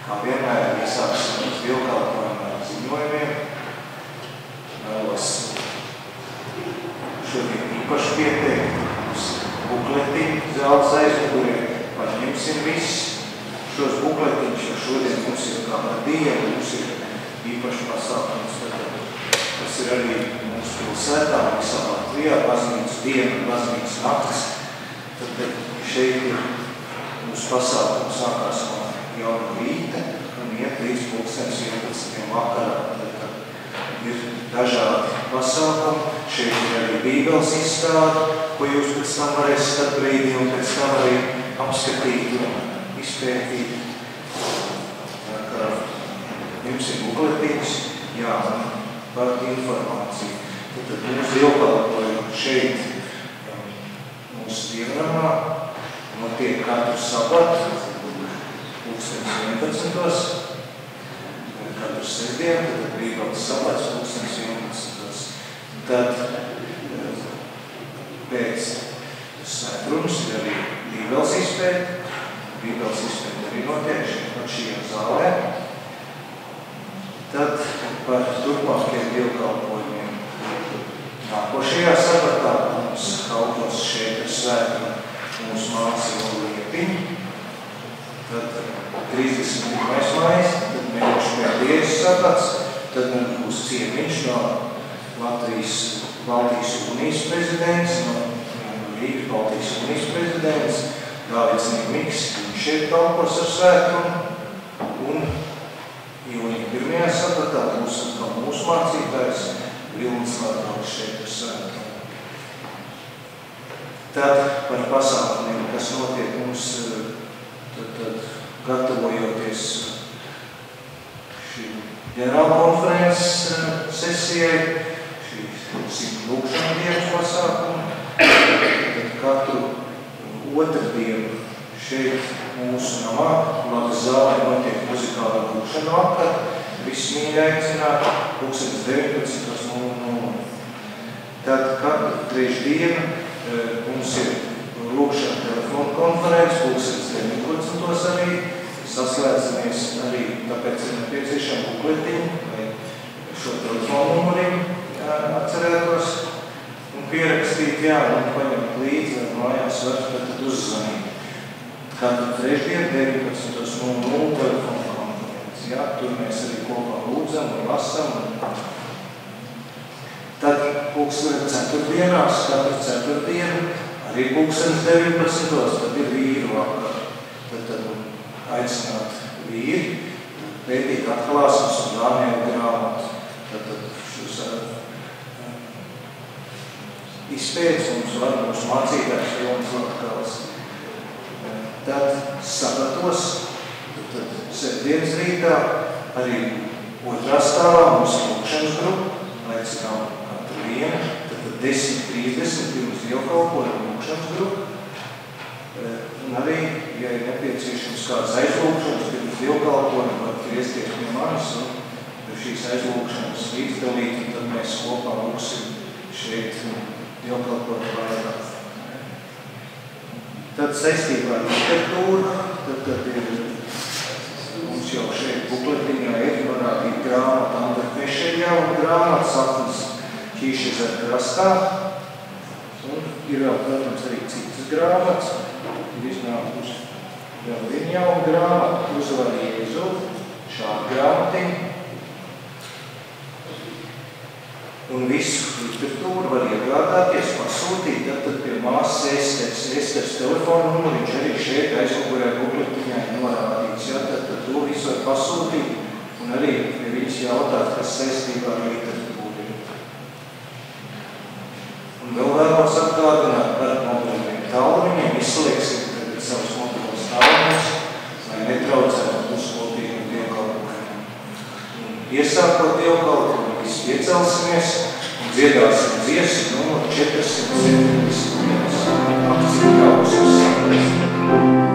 Kā vienmēr iesāksim uz dievkalpojumu ziņojumiem. Vēlos šodien īpaši pieteikt uz bukletiņu zāles aizmugurē. Paņemsim visus šos bukletiņus, jo šodien mums ir kāda diena, mums ir īpaši pasākums. Tas ir arī mūsu pilsētā, visā Latvijā, baznīcas diena, baznīcas nakts. Tad šeit ir mūsu pasākums sākās no jauna rīta un iet līdz 11. vakarā. Ir dažādi pasākumi. Šeit ir arī Bībeles izstāde, ko jūs pēc tam varēsiet atbrīdī un pēc tam arī apskatīt un izpētīt. Jums ir bukletiņas, jā, par informāciju. Tad mūsu dievkalpojumi šeit mūsu dievnamā notiek katru sabatu 11. Katru sestdienu, tad Bībeles sabats 11. Tad pēc svētrunas ir arī Bībeles izpēte. Bībeles izpēte arī notiek šajā zālē. Tad par turpmākiem dievkalpojumiem. Nākošajā sabatā mums kalpos šeit ar svētru mūsu mācību Liepiņu. Tad 31. maijs, tad mēnešu pēdējais sabats, tad mums būs ciemiņš no Baltijas unijas prezidents, no Rīgas Baltijas unijas prezidents, Dāvids Nīmiks, viņš šeit kalpos ar svētru. Un jūnija 1. sabatā būs atkal mūsu mācītājs Vilnis Latgals šeit ar svētru. Tad par pasākumiem, kas notiek mums tad gatavojoties šī ģenerālkonferences sesijai, šī lūkšana dienas pasākumu. Tad katru otrdienu šeit mūsu namā, Latvijas zālē notiek muzikālā lūkšana vakar. Visi mīļi aicināt 19:00. Tad katru trešdienu mums ir lūkšana telefonu konferences 19:00 arī. Saslēdzamies arī, tāpēc ir nepieciešama bukletiņa, lai šo telefonu numuriņu atcerētos un pierakstīt, jā, un paņemt līdzi, lai mājās var tad uzzvanīt. Katru trešdienu 19:00 telefonu konferences, jā, tur mēs arī kopā lūdzam un lasam. Tad ceturtdienās, katru ceturtdienu, arī 19:00, tad ir vīru vakar. Tad aicināt vīri, pētīt atklāsmes un Dāniela grāmatu. Tad šos izpētes mums var mūsu mācītājs Vilnis Latgals. Tad sabatos, tad sestdienas rītā, arī otrā stāvā mums lūkšanas grupa, aicinām katru vienu, tad 10:30 pirms dievkalpojuma lūkšanas grupa. Un arī, ja ir nepieciešams kādas aizlūkšanas, pirms dievkalpojuma, var griezties pie manis un šīs aizlūkšanas līdzdalīt, un tad mēs kopā lūksim šeit dievkalpojuma laikā. Tad saistībā ar literatūru, tad ir mums jau šeit bukletiņā ir norādīta grāmata Andra Fešeļa un grāmata Sapnis Ķīšezera krastā. Un ir vēl, protams, arī citas grāmatas. Ir iznākusi vēl viena jauna grāmata, Uzvar Jēzu, šāda grāmatiņa. Un visu literatūru var iegādāties, pasūtīt, tad pie māsas Esteres telefona numuriņš arī šeit aizmugurē bukletiņā ir norādīts. Ja, tad to visu var pasūtīt un arī pie viņas jautāt, kas saistībā ar literatūru. Un vēl vēlos atgādināt par mobiliem tālruņiem, izslēgsim tagad savus mobilos tālruņus, lai netraucētu mūsu kopīgu dievkalpojumu. Iesākot dievkalpojumu, visi piecelsimies un dziedāsim dziesmu numuru 471. Apcīt augstus. Thank you.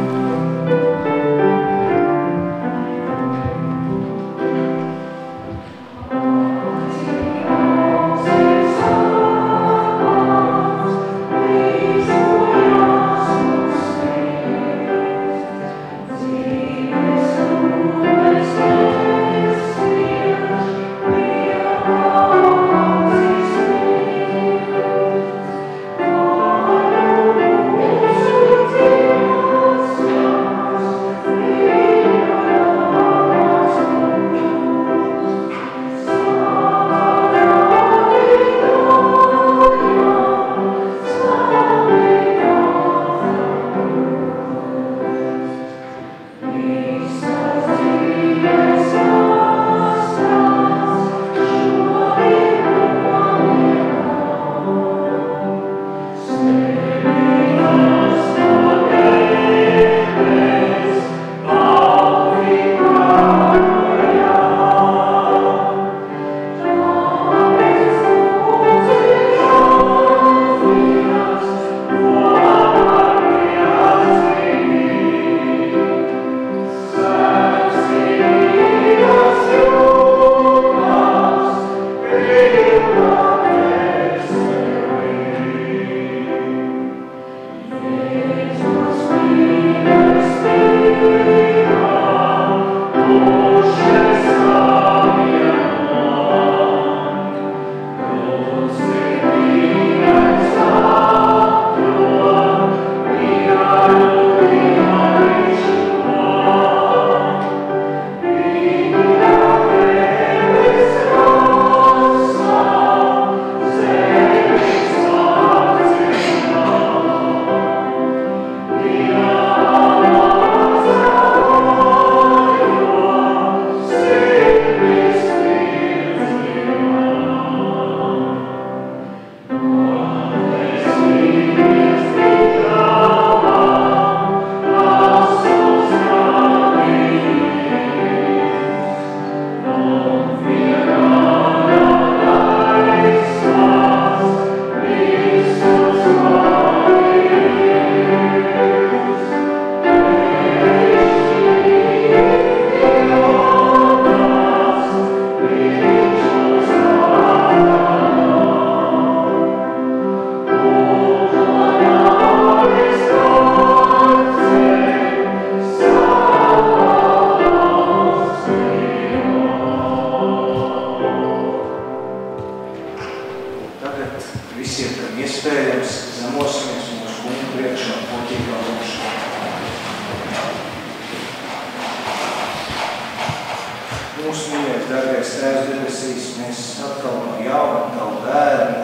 Mūsu mīļais, dārgais Tēvs debesīs, mēs atkal no jauna Tavu bērnu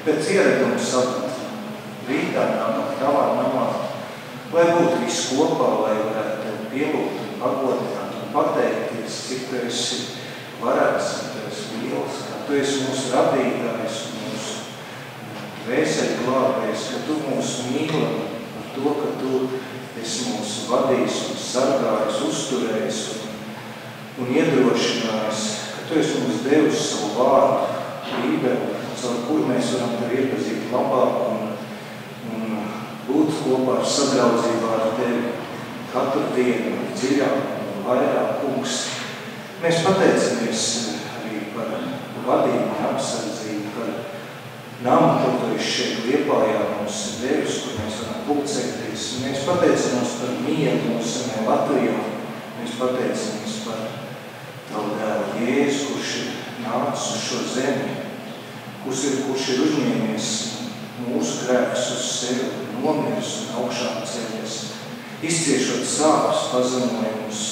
pēc ieraduma sabat rītā namā, Tavā namā, lai būtu viss kopā, lai varētu Tevi pielūgt un pagodināt un pateikties, cik Tu esi varēs un Tu esi liels, ka Tu esi mūsu radītājs un mūsu dvēseli glābējs, ka Tu mūs mīli par to, ka Tu esi mūs vadījis un sargājis, uzturējis un iedrošinājis, ka Tu esi mums devis savu vārdu, Bībeli, caur kuru mēs varam Tevi iepazīt labāk un būt kopā ar sadraudzībā ar Tevi katru dienu, dziļāk un vairāk, Kungs. Mēs pateicamies arī par vadību un apsardzību, par namu, ko Tu esi šeit Liepājā mums devis, kur mēs varam pulcēties. Mēs pateicamies par mieru mūsu zemē Latvijā. Mēs pateicamies par Tavu dēlu Jēzu, kurš ir nācis uz šo zemi, kurš ir uzņēmies mūsu grēkus uz sevi, nomiris un augšām cēlies, izciešot sāpes, pazemojumus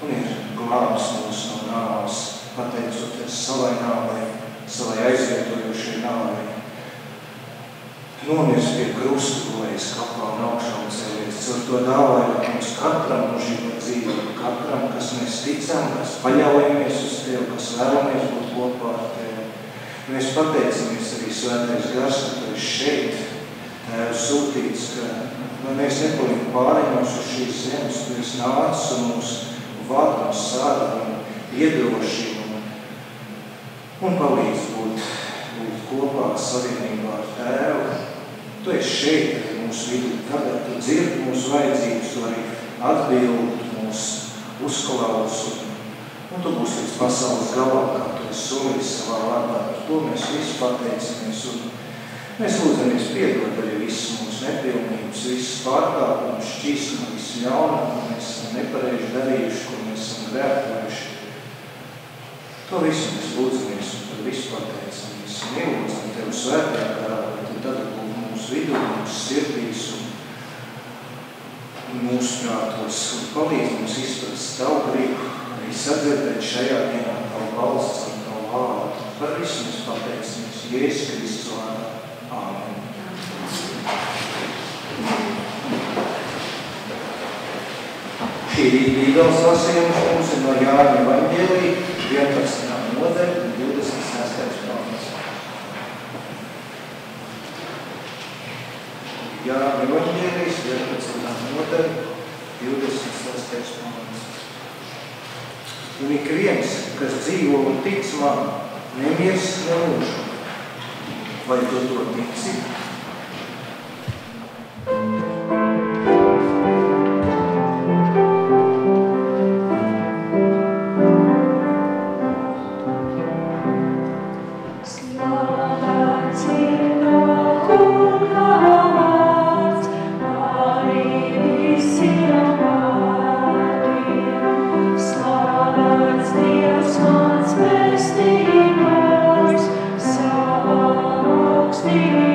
un ir glābis mūs no nāves, pateicoties savai nāvei, savai aizvietojošai nāvei. Nomiris pie krusta, gulējis kapā un augšām cēlies, caur to dāvājot mums katram mūžīgo dzīvi, katram, kas mēs ticam, kas paļaujamies uz Tevi, kas vēlamies būt kopā ar Tevi. Mēs pateicamies arī Svētais Gars, ka Tu esi šeit, Tēvs sūtīts, ka mēs nepaliekam pārējos uz šīs zemes, Tu esi nācis un mūs vada un sarga un iedrošina un palīdz būt kopā savienībā ar Tēvu. Tu esi šeit, arī mūsu vidū, tagad Tu dzirdi mūsu vajadzības, Tu arī atbildi mūs uzklaus un Tu būsi līdz pasaules galam, kā Tu esi solījis savā vārdā. Par to mēs visi pateicamies un mēs lūdzamies piedot arī visas mūsu nepilnības, visas pārkāpumus, šķīstam, visu ļaunu, ko mēs esam nepareizi darījuši, ko mēs esam grēkojuši. To visu mēs lūdzamies un par visu pateicamies. Un ielūdzam Tev svētajā garā, lai Tu tagad būtu mūsu vidū, mūsu sirdīs un mūsu prātos un palīdz mums izprast Tavu gribu, arī sadzirdēt šajā dienā Tavu balsts un Tavu vārdu. Par visu mēs pateicamies Jēzus Kristus vārdā. Āmen. Šī Bībeles lasījums mums ir no Jāņa evaņģēlija 11. nodaļa, 26. pants. Jāņa evaņģēlijs 11. nodaļa, 26. pants. Un ik viens, kas dzīvo un tic man, nemirs nemūžam. Vai Tu to tici? Stay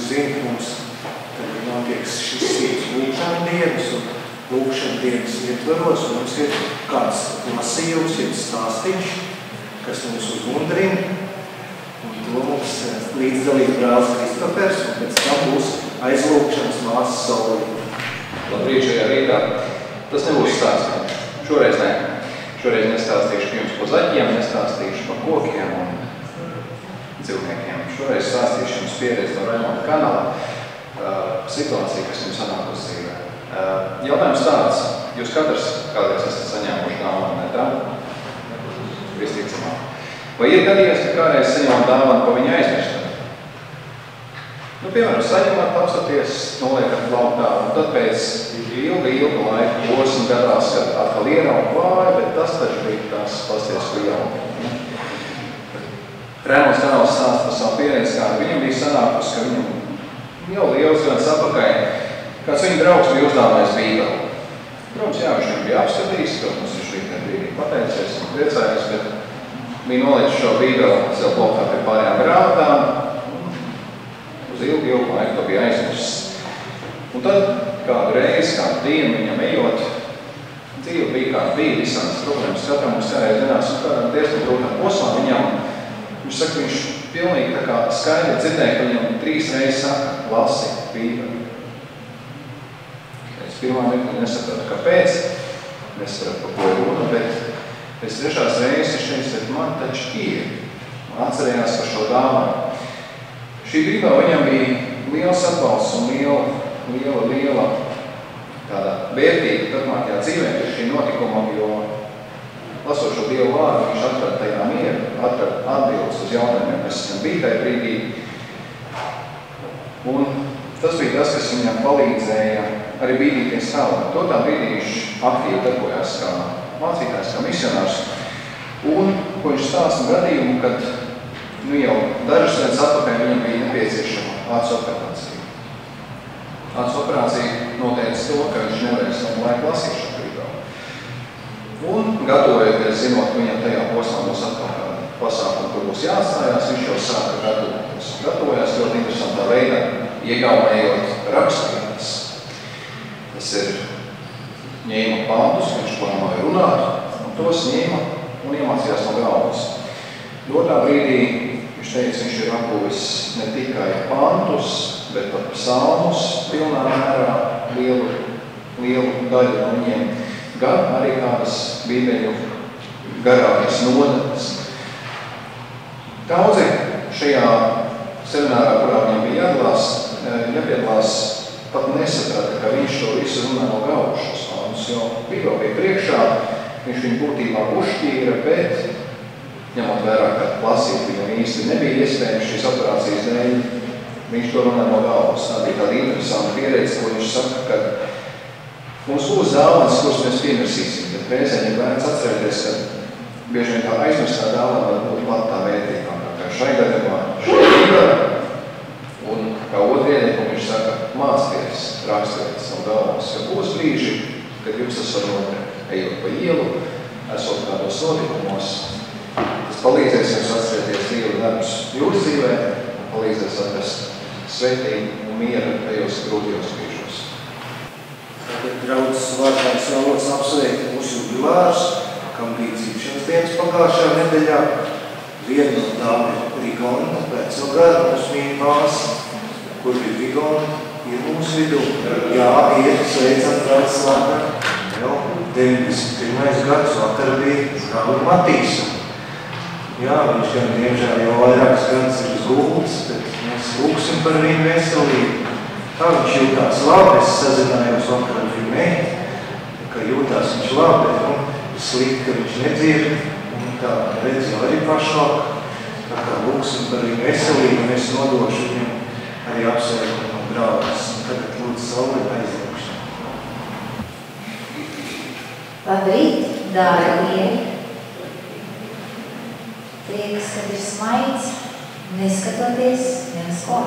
jūs zināt, mums tagad notiek šis sīts lūkšana dienas un lūkšana dienas ietvaros, un mums ir kāds lasījums, ir stāstīņš, kas mums uzmundrina, un to mums līdzdalīt brālis Kristofers, un pēc tam būs aizlūkšanas māsas Saulība. Labrīt šajā rītā. Tas nebūs stāstījums. Šoreiz ne. Šoreiz nestāstīšu jums par zaķiem, nestāstīšu par kokiem un dzīvniekiem. Šoreiz stāstīšu jums pieredzi no Raimonda kanāla, situācija, kas jums sanākusi dzīvē. Jautājums tāds, jūs katrs kādreiz esat saņēmuši dāvanu, ne tā? Visticamāk. Vai ir gadījies, ka kādreiz saņemat dāvanu, pa viņa aizmirstat? Nu, piemēram, saņemat, apstaties, noliekat lauktā, un tad pēc ilga laika posma gadās, ka atkal ieraug vāja, bet tas taču bija tās pasties, ko jauki. Raimonds kanāls stāsta par savu pieredzi, kā viņam bija sanākus, ka viņam jau liels gads apakai, kāds viņa draugs bija uzdāvājis bībeli. Protams, jā, viņš viņam bija apskatījis, protams, viņš rītdien brīdī pateicies un priecājies, bet bija nolicis šo bībeli sev plauktā pie pārējām grāmatām, uz ilgu laiku to bija aizmirsts. Un tad kādu reizi, kādu dienu viņam ejot, dzīve bija kāda bija visādas problēmas, katram mums kādreiz vienās un kādam diezgan grūtām posmā viņam, viņš saka, viņš pilnīgi tā kā skaidri dzirdēja, ka viņam 3 reizes saka, lasi bībeli. Es pirmā mirkli nesapratu, kāpēc, nesapratu, par ko runa, bet pēc 3. reizes viņš teica, bet man taču ir. Man atcerējās par šo dāvanu. Šī bībele viņam bija liels atbalsts un liela tāda vērtība turpmākajā dzīvē pie šī notikuma, jo lasot šo Dievu vārdu, viņš atrada tajā mieru, atrada atbildes uz jautājumiem, kas viņam bija tajā brīdī. Un tas bija tas, kas viņam palīdzēja arī bīdīties tālāk. To tā brīdī viņš aktīvi darbojās kā mācītājs, kā misionārs. Un, ko viņš stāsta gadījumu, kad jau dažas reizes atpakaļ viņam bija nepieciešama acu operācija. Acu operācija noteica to, ka viņš nevarēs no laika lasīt šo bībeli. Un gatavojoties, zinot, ka viņam tajā posmā būs atkal kāda pasākuma, kur būs jāatstājās, viņš jau sāka gatavoties. Gatavojās ļoti interesantā veidā, iegaumējot rakstītas. Tas ir ņēma pantus, viņš plānoja runāt, un tos ņēma un iemācījās no galvas. Dotā brīdī viņš teica, viņš ir apguvis ne tikai pantus, bet pat psalmus pilnā mērā lielu daļu no viņiem, gan arī kādas bībeļu garākas nodaļas. Daudzi šajā seminārā, kurā viņam bija jāpiedalās, pat nesaprata, ka viņš to visu runā no galvas šos pantus, jo bībeli bija priekšā, viņš viņu būtībā uzšķīra, bet ņemot vērā, ka lasīt viņam īsti nebija iespējams šīs operācijas dēļ, viņš to runā no galvas. Tā bija tāda interesanta pieredze, ko viņš saka, ka mums būs dāvanas, kuras mēs piemirsīsim, bet reizēm ir vērts atcerēties, ka bieži vien tā aizmirstā dāvana var būt pat tā vērtīgākā, kā šai gadījumā šai bībele. Un kā otriem, ko viņš saka, mācieties raksturētas no galvas, jo būs brīži, kad jums tas var notikt, ejot pa ielu, esot kādos notikumos. Tas palīdzēs jums atcerēties Dieva darbus jūsu dzīvē, palīdzēs atrast svetību un mieru tajos grūtajos brīžos. Tagad draudzes vārdā es vēlos apsveikt mūsu jubilārus, kam bija dzimšanas dienas pagājušajā nedēļā. Viena no tām ir Rigona, pēc no gada mūsu mīļa māsa, kur bija Rigona, ir mūsu vidū. Jā, ir, sveicam draudzes vārdā. Jau 91. gads vakar bija Žāli Matīsa. Jā, viņš gan diemžēl jau vairākas gadus ir uz gultas, bet mēs lūksim par viņu veselību. Tā viņš jūtās labi, es sazinājos vakar ar viņu meitu, ka jūtās viņš labi, bet slikti, ka viņš nedzird, un tā redz jau arī pašvāk. Tā kā lūksim par viņu veselību, un es nodošu viņam arī apsveikumu no draugas. Tagad lūdzu Saulība aizlūkšana. Labrīt, dārgie! Prieks, kad ir smaids, neskatoties nemaz ko.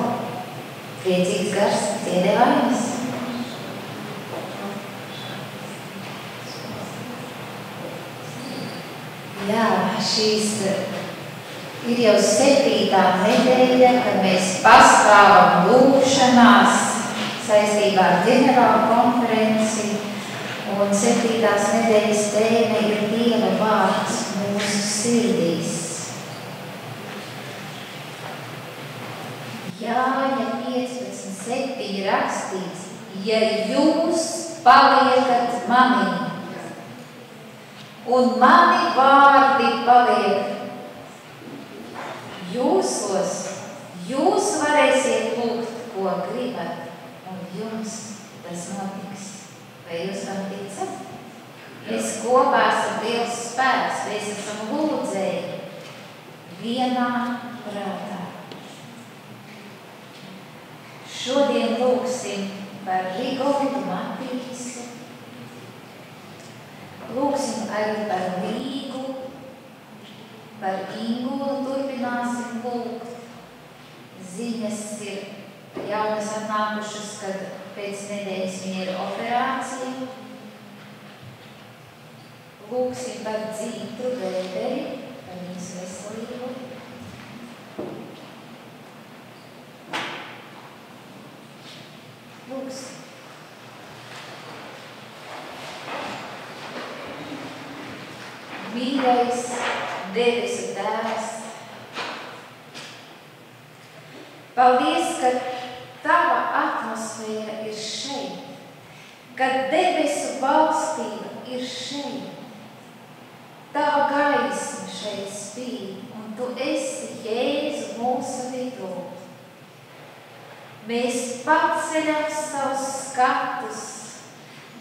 Priecīgs gars, ciedē vainas. Jā, šīs ir jau 7. nedēļa, kad mēs pastāvam lūkšanā saistībā ar ģenerālu konferenci, un 7. nedēļas tēma ir Dieva vārds mūsu sirdīs. Jāņa 15:7 rakstīts, ja jūs paliekat manī, un mani vārdi paliek jūsos, jūs varēsiet lūgt, ko gribat, un jums tas notiks. Vai jūs tam ticat? Mēs kopā esam Dievs spēks, mēs esam lūdzēji vienā prātā. Šodien lūgsim par Rigoldu Matīsu, lūgsim arī par Līgu, par Ingulu turpināsim lūgt. Ziņas ir jaunas atnākušas, kad pēc nedēļas viņa ir operācija. Lūgsim par Dzītru Vēderi, par viņas veselību. Lūgsim. Mīļais debesu Tēvs, paldies, ka Tava atmosfēra ir šeit, kad debesu valstība ir šeit. Tava gaisma šeit spīd, un Tu esi Jēzu mūsu vidū. Mēs paceļam savus skatus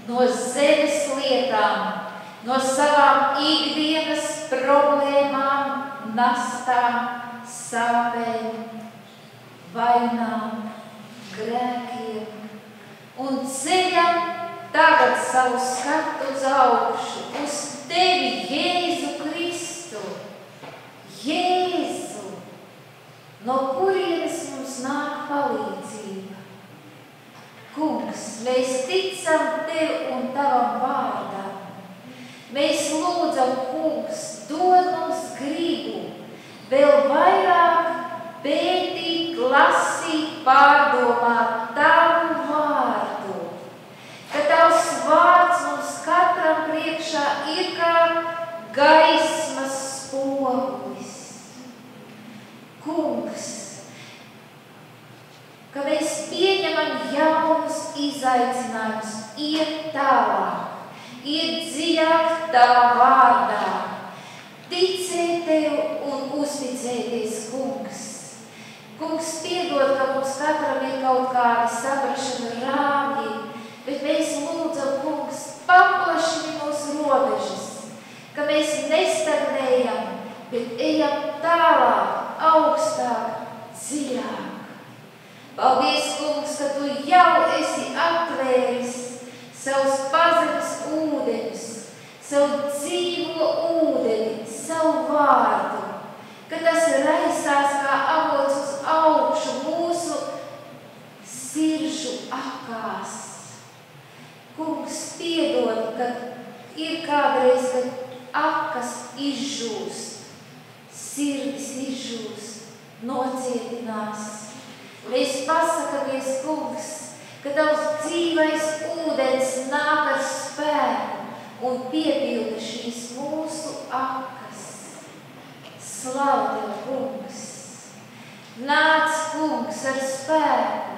no zemes lietām, no savām ikdienas problēmām, nastām, sāpēm, vainām, grēkiem, un ceļam tagad savu skatu uz augšu, uz Tevi, Jēzu Kristu. Jēzu, no kurienes mums nāk palīdzība? Kungs, mēs ticam Tev un Tavam vārdam. Mēs lūdzam, Kungs, dod mums gribu vēl vairāk pētīt, lasīt, pārdomāt Tavu vārdu. Ka Tavs vārds mums katram priekšā ir kā gaismas spogulis. Kungs, ka mēs pieņemam jaunus izaicinājumus, iet tālāk, iet dziļāk Tavā vārdā, ticēt Tev un uzticēties, Kungs. Kungs, piedod, ka mums katram ir kaut kādi saprašana rāmji, bet mēs lūdzam, Kungs, paplašini mūsu robežas, ka mēs nestagnējam, bet ejam tālāk, augstāk, dziļāk. Paldies, Kungs, ka Tu jau esi atvēris savus pazemes ūdeņus, savu dzīvo ūdeni, savu vārdu, ka tas raisās kā avots uz augšu mūsu siržu akās. Kungs, piedod, ka ir kādreiz, kad akas izžūst, sirdis izžūst, nocietinās. Mēs pasakamies, Kungs, ka Tavs dzīvais ūdens nāk ar spēku un piepilda šīs mūsu akas. Slavu Tev, Kungs! Nāc, Kungs, ar spēku!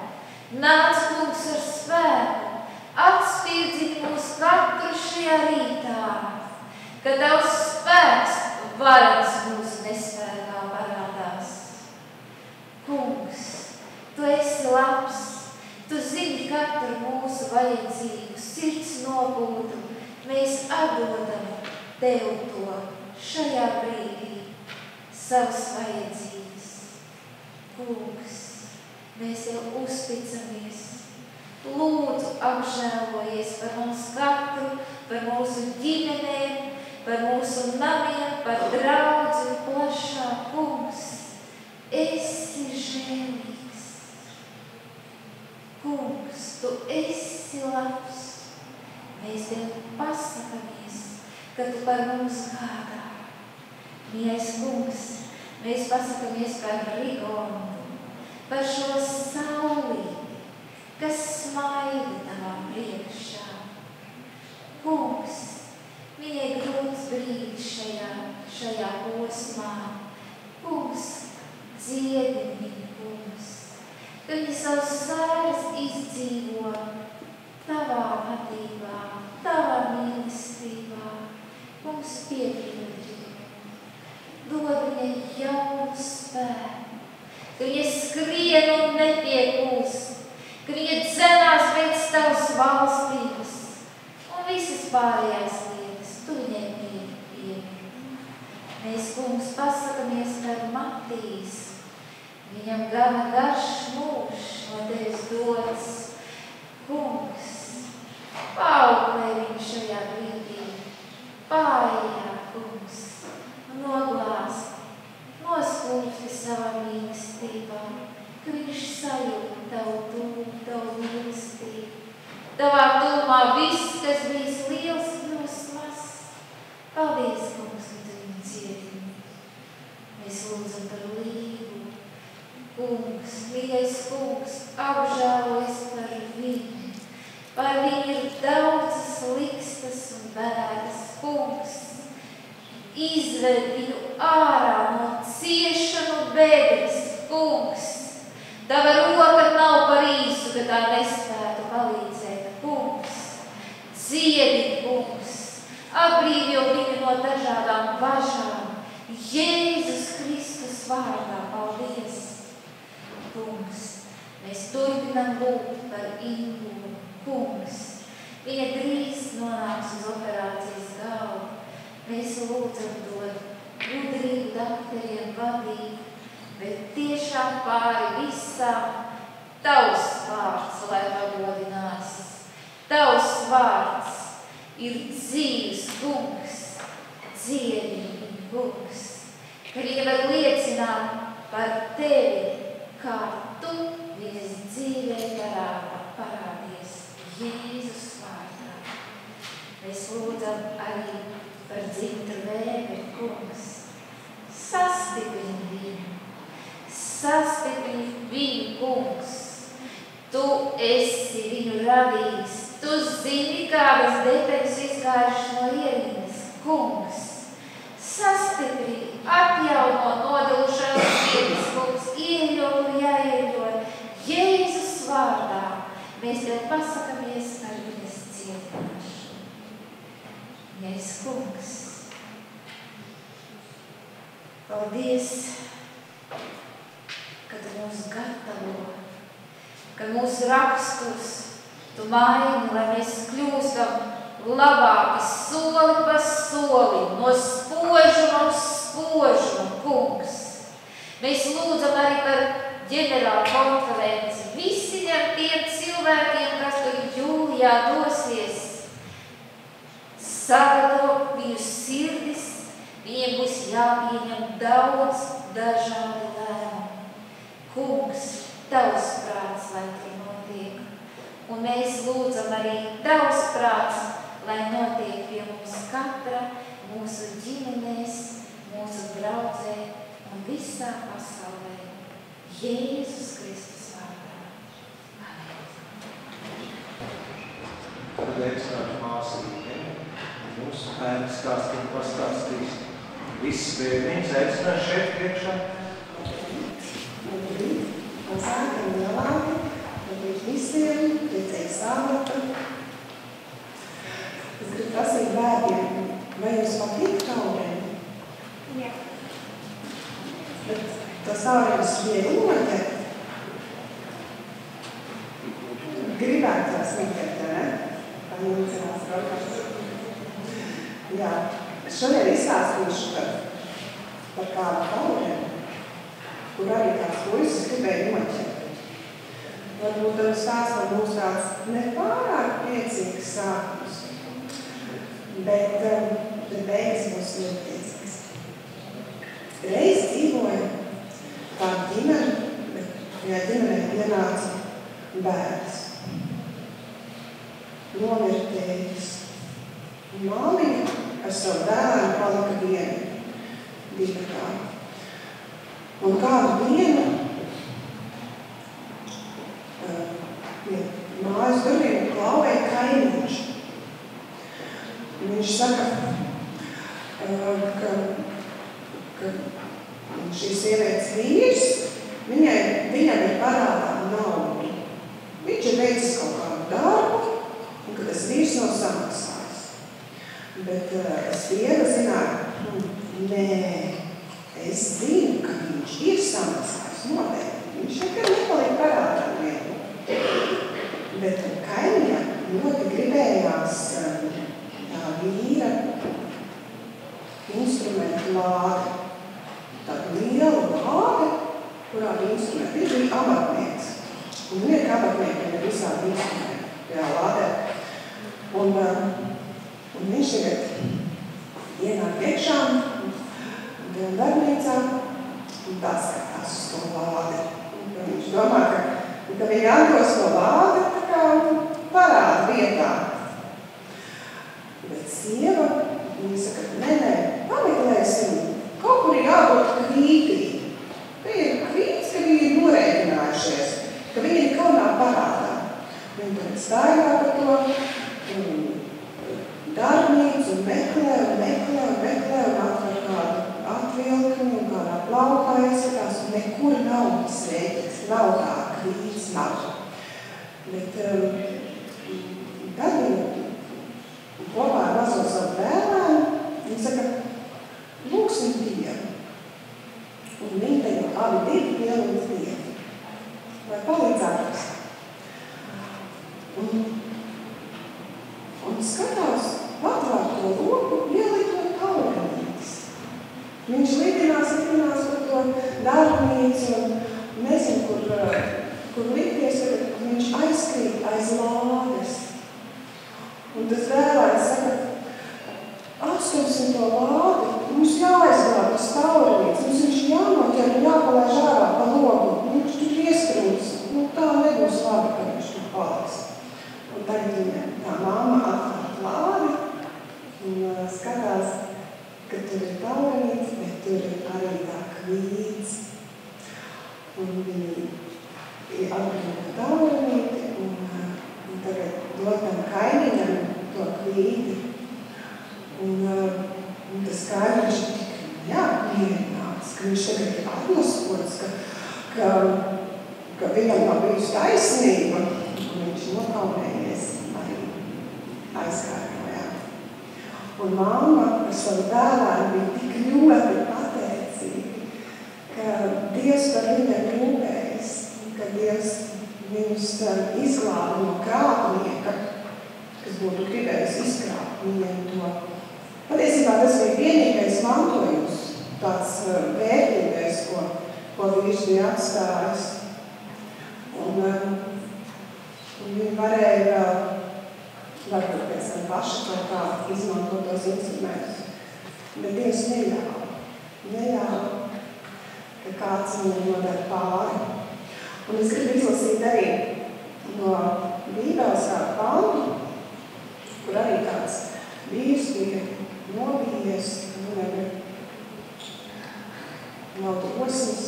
Nāc, Kungs, ar spēku! Atspirdzini mūs katru šajā rītā, ka Tavs spēks varens mūsu nespēkā parādās. Kungs, Tu esi labs, Tu zini katru mūsu vajadzību, sirds nopūtu, mēs atdodam Tev to šajā brīdī, savas vajadzības. Kungs, mēs Tev uzticamies, lūdzu apžēlojies par mums katru, par mūsu ģimenēm, par mūsu namiem, par draudzi plašā. Kungs, esi žēlīgs. Kungs, Tu esi labs. Mēs Tev pasakamies, ka Tu par mums gādā. Mīļais Kungs, mēs pasakamies par Rigondu, par šo saulīti, kas smaida, savus sēras izdzīvo tavā vadībā, tavā mīlestībā, mums piepildīt. Dod viņai jaunu spēku, ka viņa skrien un netiekūst, ka viņa dzenās pēc tavas valstības un visas pārējās lietas, tu viņai piemini. Mēs, kungs, pasakamies par Matīs, viņam gana garš mūžs no tevis dots. Kungs, paauklē viņu šajā brīdī, pārējā, kungs, noglāsti, noskūpsti savā mīlestībā, ka viņš sajūt tavu tūmu, tavu mīlestību. Tavā tūmā viss, kas bijis liels, kļūst mazs. Paldies, kungs, ka tu viņu cietini. Mēs lūdzam par Līgu. Kungs, mīļais kungs, apžēlojas par viņu. Par viņu ir daudzas likstas un bēdas. Kungs, izved viņu ārā no ciešanu bedres. Kungs, tava roka nav par īsu, ka tā nespētu palīdzēt. Kungs, dziedi, kungs, atbrīvo viņu no dažādām bažām. Jēzus Kristus vārdā, paldies. Kungs, mēs turpinām lūgt par Ingu. Kungs, viņa drīz nonāks uz operācijas galvu. Mēs lūdzam dod gudrību dakteriem vadīt, bet tiešām pāri visām tavs vārds, lai pagodinās. Tavs vārds ir dzīves, kungs, dziedi, kungs, ka viņa var liecināt par tevi, kā tu viņas dzīvē parādies Jēzus vārdā. Mēs lūdzam arī par Dzintru Vēberi, kungs. Sastiprini viņu, kungs. Tu esi viņu radījis. Tu zini, kādas detaļas izgājušas no ierindas, kungs. Sastiprini, atjauno nodalušās vietas, kungs, ieļo, kur jāieļo. Jēzus vārdā mēs tev pasakamies par viņas cietināšanu. Jēzus kungs, paldies, ka tu mūs gatavo, ka mūsu rakstus tu maini, lai mēs kļūstam labāki soli pa solim, no spožuma uz spožumu, kungs. Mēs lūdzam arī par ģenerālu konferenci visiem tiem cilvēkiem, kas tur jūlijā dosies. Sagatavo viņu sirdis, viņiem būs jāpieņem daudz dažādi lēmumi. Kungs, tavs prāts, lai tur notiek. Un mēs lūdzam arī tavs prāts, lai notiek pie mums katra, mūsu ģimenēs, mūsu draudzē un visā pasaulē. Jēzus Kristus vārdā. Tad ekstāžu māsīte, mūsu ēnas kāstīt pastāstīs. Viss bērniņas aicinās šeit priekšā. Un sākam Jolāti, paldies visiem, priecēji sāvata. Es gribu prasīt bērniem, vai jums patīk taurēni? Jā. Bet tas taurēnis viegli noķert. Gribētu tās noķert, ne? Tā mūcinās raukās. Jā. Es šodien izstāstīšu par kādu taurēni, kur arī kāds puisis gribēja noķert. Varbūt tas stāsts būs tāds nepārāk priecīgs sākums, bet beigas būs ļoti priecīgs. Reiz dzīvoja kāda ģimene, bet tajā ģimenē ienāca bērns. Nomira tētis. Māmiņa ar savu dēlu palika divatā. Un kādu dienu mājas durvīm klauvēja kaimiņš. Viņš saka, ka šīs sievietes vīrs, viņam ir parādā nauda. vīrs nav samaksājis. Bet sieva zināja, nē, es zinu, ka viņš ir samaksājis noteikti. Viņš nekad nepaliek parādā vienu. Bet kaimiņam ļoti gribējās tā vīra instrumentu lāde. Tāda liela lāde, kurā bija instrumenti. Viņš bija amatnieks. Un ir amatnieki ar visādi instrumenti tajā lādē. Un viņš tagad ienāk iekšā tajā darbnīcā un tā skatās uz to lādi. Un viņš domā, ka viņi atdos to lādi tā kā parāda vietā. Bet sieva, viņa saka, nē, pameklēsim, kaut kur ir jābūt kvītī. Te ir kvīts, ka viņi ir norēķinājušies, ka viņi ir kaunā parādā. Viņi tad staigā par to darbnīcu un meklē un atver kādu atvilkni un kādā plaukā ieskatās, un nekur nav sveiķis, nav tā kvīts, nav. Bet tad viņi kopā ar mazo savu bērnu, viņi saka, lūksim Dievu. Un viņi te jau abi divi pielūdz Dievu, lai palīdzētos. Un skatās, atvērt to roku, ielikt taurenītes. Viņš lidinās par to darbnīcu un nezinu, kur likties, kad viņš aizkrīt aiz lādes. Un tas dēlājs saka, atstumsim to lādi, mums jāaizglāb tas taurenītes, mums viņš jānoķer un jāpalaiž ārā pa logu, viņš tur ieskrūts, tā nebūs labi, ka viņš tur paliks. Un tagad viņa tā mamma atvērt lādi un skatās, ka tur ir taurenītes, bet tur ir arī tā kvīts. Un viņi atbrīvo taurenīti un tagad dod tam kaimiņam to kvīti. Un tas kaimiņš ir tik apmierināts, ka viņš tagad ir atnoskots, ka viņam nav bijusi taisnība, un viņš nokaunējies arī aizkārtojā. Un mamma par savu dēlēnu bija tik ļoti pateicīga, ka Dievs par viņiem rūpējas, ka Dievs viņus izglāba no krāpnieka, kas būtu gribējis izkrāpt viņiem to. Patiesībā tas bija vienīgais mantojums, tāds vērtīgais, ko viņš bija atstājis. Un viņi varēja varbūt pēc tam paši kaut kā izmantot tos instrumentus. Bet Dievs neļāva, ka kāds viņam nodara pāri. Un es gribu izlasīt arī no Bībeles kādu pantu, kur arī kāds vīrs bija nobījies, viņam nav drosmes.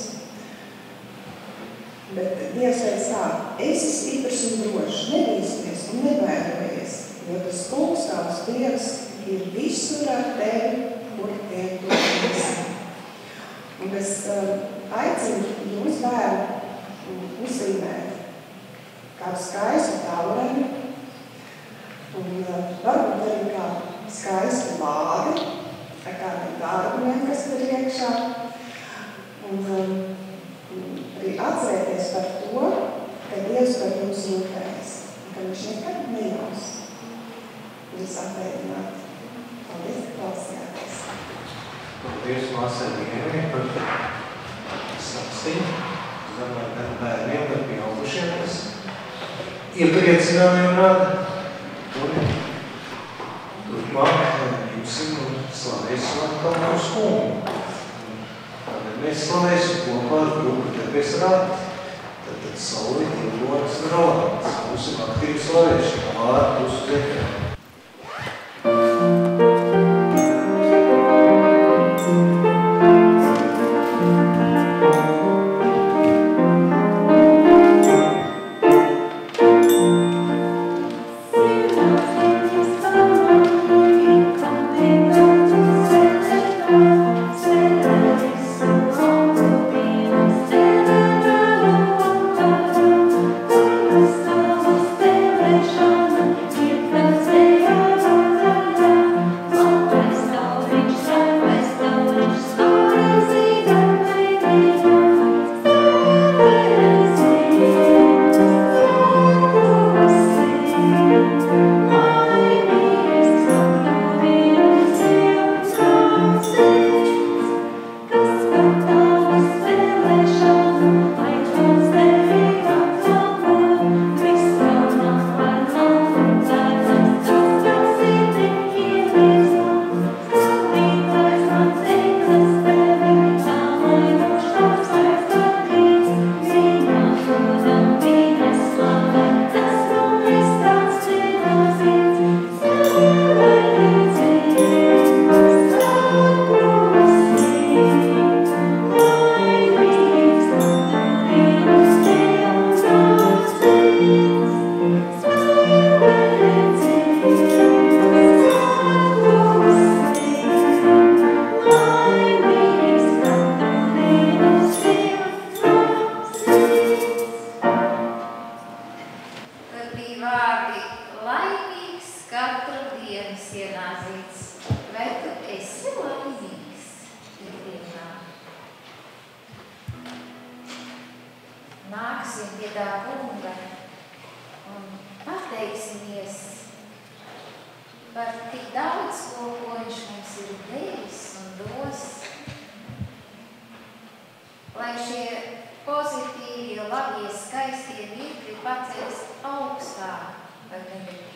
Bet Dievs teica tā, esi stiprs un drošs, nebīsties un nebaidojies, jo tas kungs tavs Dievs ir visur ar tevi, kur tevi tu esi. Un es aicinu jūs bērnu uzzīmēt kādu skaistu taureni un varbūt arī kādu skaistu lādi ar kādiem darbiem, kas tur iekšā. Un arī atcerēties par to, ka Dievs par jums rūpējas, ka viņš nekad neļaus jūs atveidināt. Paldies, ka klausījāties. Paldies māsai Dienai par stāstību. Es domāju, gan bērniem, gan pieaugušiem, kas iepriecināja un rada. Turpmāk ņemsim un slavēsim atkal mūsu kungu. Mēs slavēsim kopā ar grupu Tebes rādi, tad Sauli, Ilgonis un Rolands. Būsim aktīvi slavēšana, vārdu uz zeķiem. Stella, nāksim pie tā kunga un pateiksimies par tik daudz, ko viņš mums ir devis un dos, lai šie pozitīvie, labie, skaistie mirkļi paceļas augstāk par negatīviem.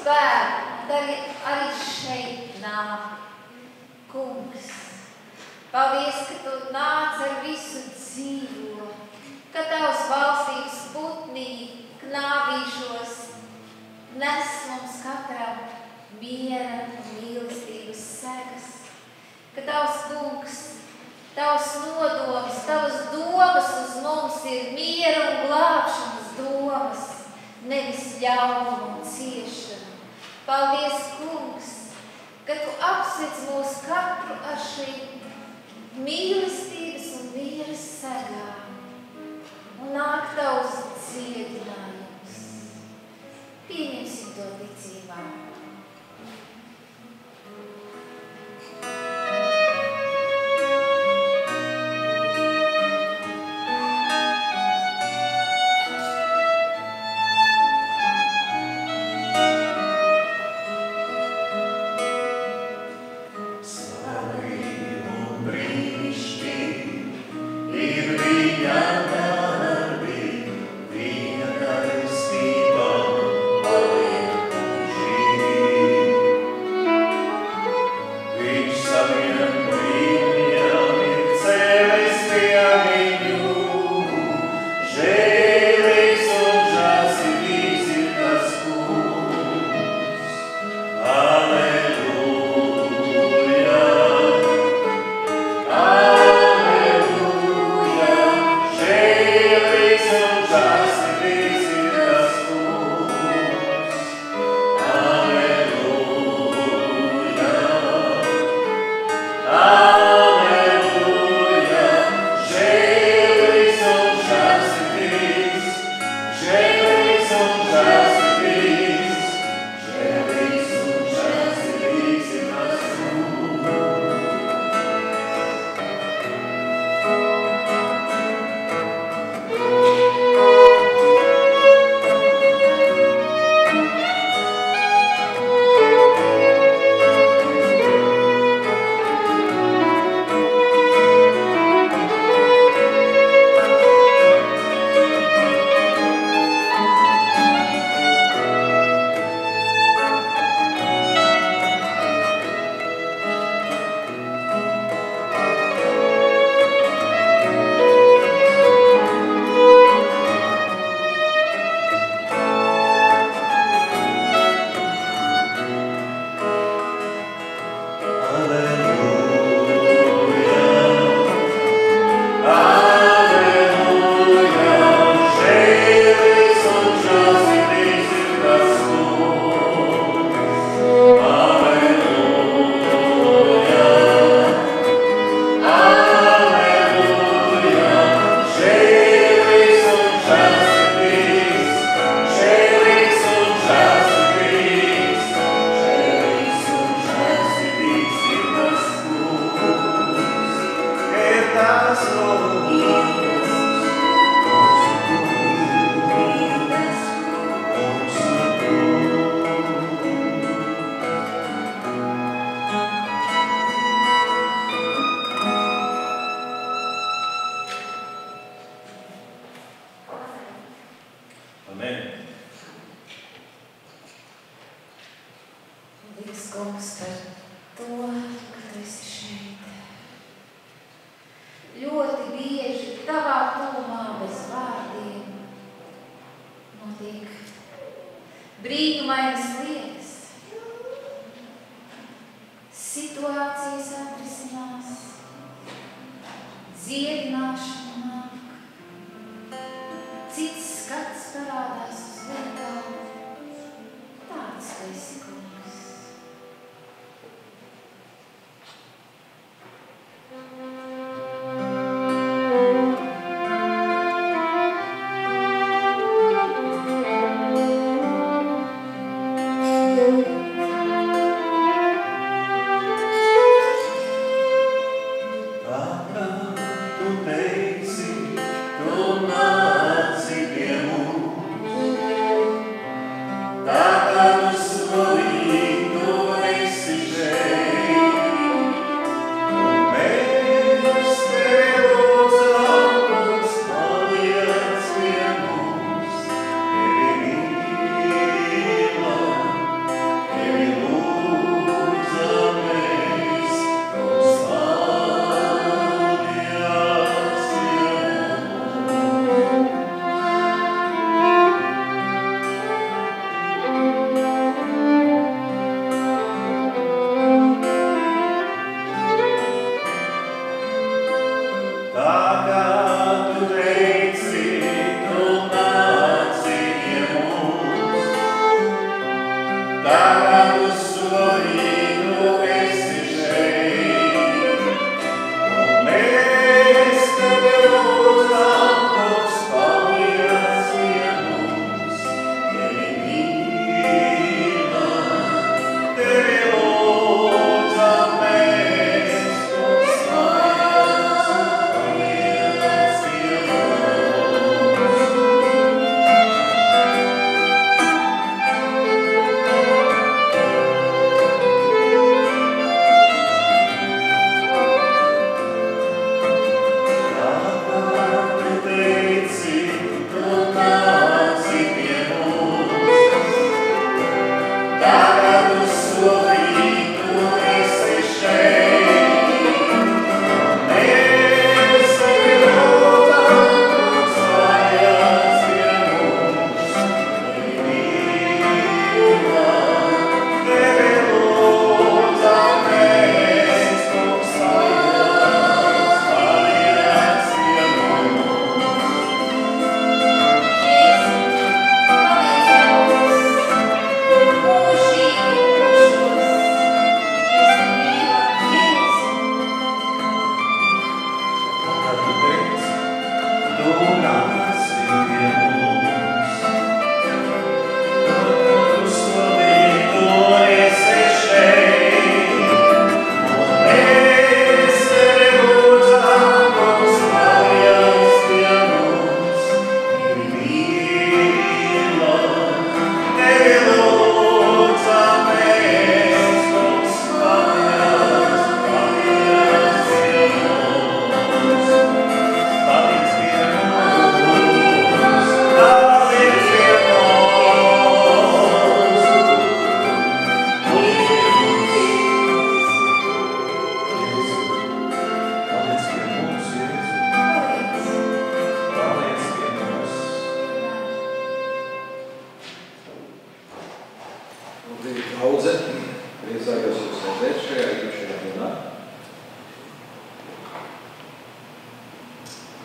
bērni, arī šeit nāk. Kungs, paldies, ka tu nāc ar visu dzīvo, ka tavs valstības putnī knābīšos nes mums katram miera un mīlestības segas, ka tavs kungs, tavs nodoms, tavas domas uz mums ir miera un glābšanas domas, nevis ļaunuma un ciešana. Paldies, kungs, ka tu apsveic mūs katru ar šīm mīlestības un miera segām un nāk tavs dziedinājums. Pieņemsim to ticībā.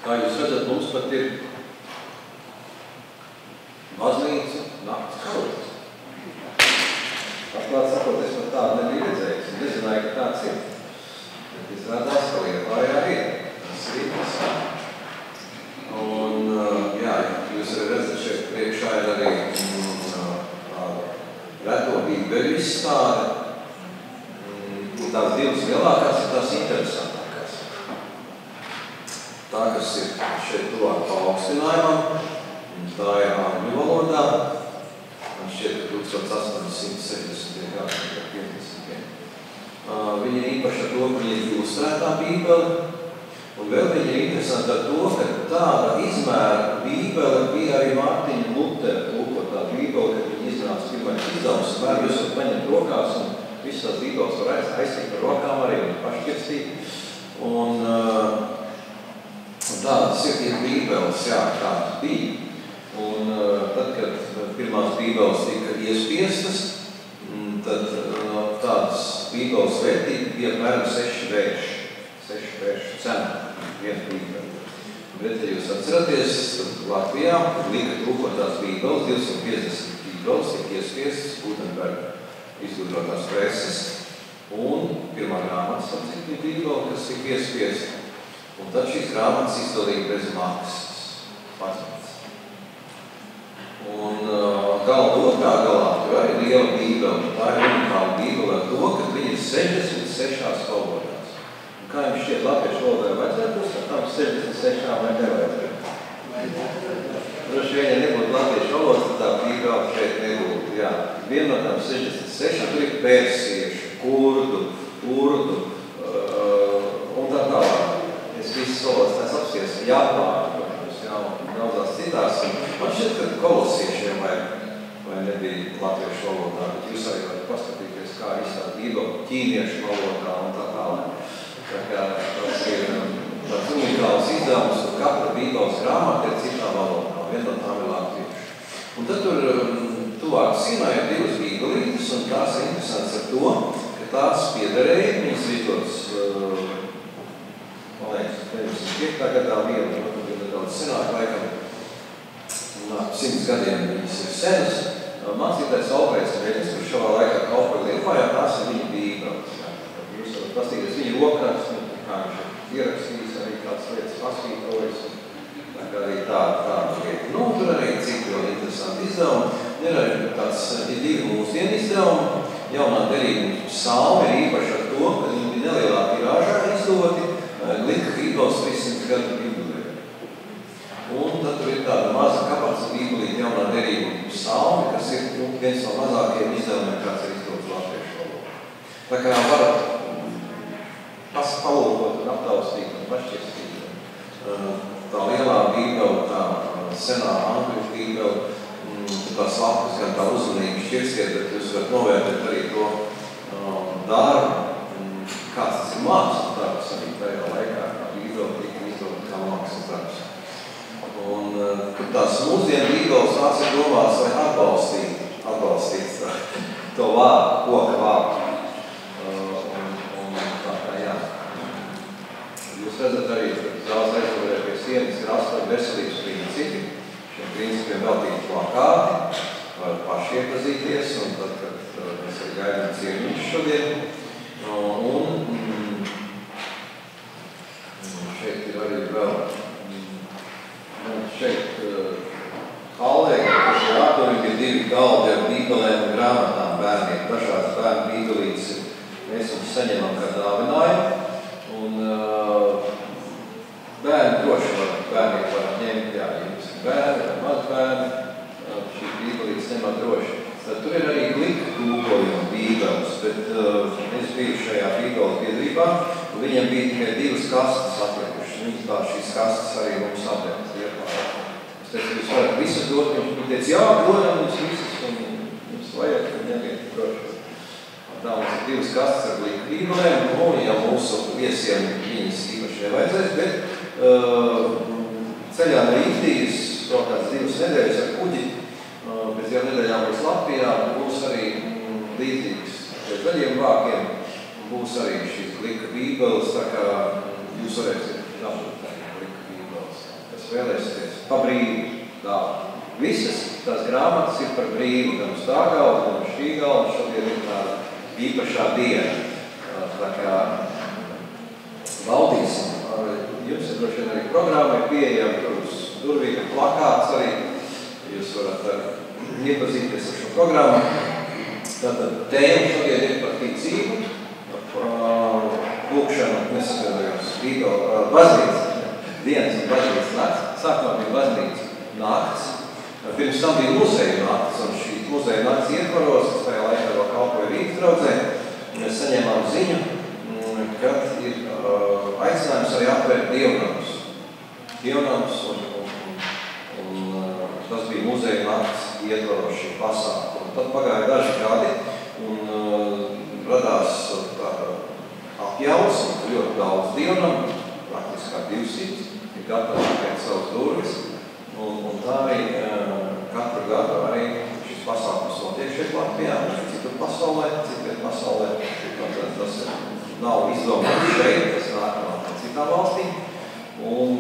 Kā jūs redzat, mums pat ir baznīca nakts kaujas. Atklāt sakot, es pat tādu nebiju redzējis. Es nezināju, ka tāds ir. Bet izrādās, ka Liepājā ir. Tas ir interesanti. Un, jā, jūs arī redzat, šeit priekšā ir arī reto bībeļu izstāde. Un tās divas lielākās ir tās interesantākās. Tā, kas ir šeit tuvāk paaugstinājumam, tā ir angļu valodā. Man šķiet, ka 1860. gadu, 50. Viņa ir īpaši ar to, ka viņa ir ilustrētā bībele. Un vēl viņa ir interesanti ar to, ka tāda izmēra bībele bija arī Mārtiņa Lutera tulkotā bībele, kad viņa iznāca pirmais izdevums. Jūs varat paņemt rokās un visas tās bībeles var aizstīt ar rokām arī un pašķirstīt. Un tādas ir tie bībeles, jā, tādas bija. Un tad, kad pirmās bībeles tika iespiestas, tad tādas bībeles vērtība bija apmēram 6 vēršu cena, viena bībele. Bet, ja jūs atceraties, tad Latvijā lika trūkotās bībeles, 250 bībeles tika iespiestas Gutenberga izgudrotās preses. Un pirmā grāmatas bija bībele, kas tika iespiesta. Un tad šīs grāmatas izdalīja bez maksas. Pats. Un gala otrā galā tur arī liela bībele. Tā ir unikāla bībele ar to, ka viņa ir 66 valodās. Un kā jums šķiet, latviešu valodā vajadzētu uz tām 66 vai nevajadzētu? Droši vien, ja nebūtu latviešu valodas, tad tā bībele šeit nebūtu. Jā. Viena no tām 66 tur ir persiešu, kurdu, urdu un tā tālāk. Es visas valodas tās apsies Japānu, protams, jā, un daudzās citās. Man šķiet, ka kolosiešiem vai nebija latviešu valodā, bet jūs arī varat paskatīties, kā izstāda bībele ķīniešu valodā un tā tālāk. Tā kā tas ir tāds unikāls izdevums, un katra bībeles grāmata ir citā valodā, viena no tām ir latviešu. Un tad tur tuvāk Sinai ir divas bībelītes, un tās ir interesants ar to, ka tās piederēja, viņas vītos man liekas, 95. gadā viena, tad daudz senāk laikam, 100 gadiem viņas ir senas, mācītājs Alfrēds Mēģis, kurš šavā laikā kalpoja Liepājā, tās ir viņa bībeles. Jūs varat pastīties viņa rokrakstu, kā viņš ir ierakstījis, arī kādas lietas pasvītrojas. Tā kā arī tāda lieta. Nu, tur arī citi vēl interesanti izdevumi. Ir arī tāds divi mūsdienu izdevumi. Jaunā derīguma psalmi ir īpaši ar to, ka viņi bija nelielā tirāžā izdoti, lika bībeles 300 gadu bībelē. Un tad tur ir tāda maza kapats bībelīte jaunā derīguma psalmi, kas ir viens no mazākajiem izdevumiem, kāds ir izdots latviešu valodā. Tā kā varat palūkot un aptaustīt un pašķiestīt. Tā lielā bībele, tā senā angļu bībele, tās lapas gan tā uzmanīgi šķirsiet, bet jūs varat novērtēt arī to darbu, kāds tas ir mākslas darbs arī tajā laikā, kā bībele tika izdot kā mākslas darbs. Un tās mūsdienu bībeles tās ir domās, lai atbalstīt to vārdu, koka vārdu. Un tā kā jā. Jūs redzat arī, ka zāles aizmugurē pie sienas ir 8 veselības principi. Šiem principiem veltīti plakāti, var paši iepazīties, un tad, kad mēs arī gaidām ciemiņus šodien. Un šeit ir arī vēl, šeit hallē, kas ir ārturīgi, ir 2 galdi ar bībelēm un grāmatām bērniem. Dažādas bērnu bībelītes mēs viņus saņemam kā dāvinājumu. Un bērni droši bērniem var ņemt, jā, ja jums ir bērni vai mazbērni, šī bībelītes ņemat droši. Tad tur ir arī glika tūkojuma bībeles, bet es biju šajā bībeles biedrībā, un viņiem bija tikai 2 kastes atlikušas. Viņas tā šīs kastes arī mums atdevis Liepājā. Es teicu, jūs varat visu dot, viņi teica, jā, dodam mums visas, un jums vajag, tad ņemiet droši. Tā mums ir 2 kastes ar glika bībelēm, un jau mūsu viesiem viņas īpaši nevajadzēs, bet ceļā no Indijas, vēl kāds 2 nedēļas ar kuģi, pēc jau nedēļām būs Latvijā, būs arī līdzīgs pēc zaļiem vākiem, būs arī šīs glika bībeles, tā kā jūs varēsiet dabūt glika bībeles, kas vēlēsieties pa brīvu dāvu. Visas tās grāmatas ir par brīvu, gan uz tā galda, gan uz šī galda, šodien ir tāda īpašā diena. Tā kā baudīsim. Jums ir droši vien arī programma, ir pieejama tur uz durvīm, plakāts arī. Jūs varat arī iepazīties ar šo programmu. Tātad tēma šodien ir par ticību, par lūkšanu, nesagadājos, baznīca, dienas un baznīcas nakts. Sākumā bija baznīca nakts. Pirms tam bija muzeja nakts, un šī muzeja nakts ietvaros, kas tajā laikā vēl kalpoja Rīgas draudzē, mēs saņēmām ziņu, kad ir aicinājums arī atvērt dievnamus. Dievnams, un tas bija muzeja nakts ietvaros šī pasākuma. Tad pagāja daži gadi, un radās tāda apjaus, ļoti daudz dievnamu, praktiski kā 200, ir gatavi pēc savas durvis. Un tā arī katru gadu arī šis pasākums notiek šeit Latvijā, un citur pasaulē, citviet pasaulē. Tas nav izdomāts šeit, tas nāk no citām valstīm. Un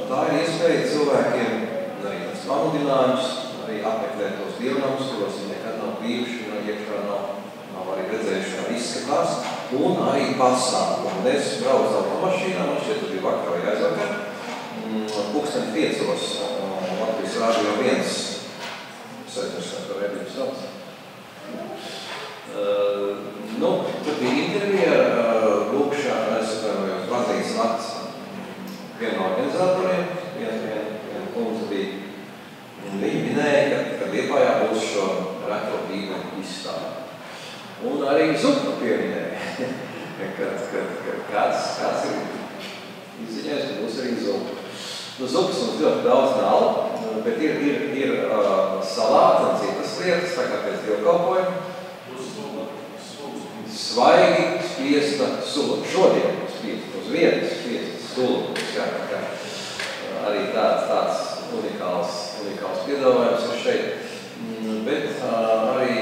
tā ir iespēja cilvēkiem, arī tas pamudinājums, arī apmeklēt tos dievnamus, kuros viņi nekad nav bijuši, un iekšā nav arī redzējuši, kā izskatās, un arī pasākumu. Un es braucu automašīnā, man šeit bija vakar vai aizvakar, 5:00 Latvijas rādio 1, saistās ar rēdības sauc. Tur bija intervija ar lūkšanu, es atvainojos baznīcas nakts vienu no organizatoriem, viena kundze bija. Viņi minēja, ka Liepājā būs šo retro bībeli izstādi. Un arī Zupa pieminēja, kad kāds ir izziņojis, ka būs arī Zupa. Zupas mums ļoti daudz nav, bet ir salāti un citas lietas, tā kā pēc dievkalpojuma. Svaigi spiesta sula. Šodien spiesta, uz vietas spiesta sula. Jā, tā kā arī tāds unikāls piedāvājums ir šeit. Bet arī,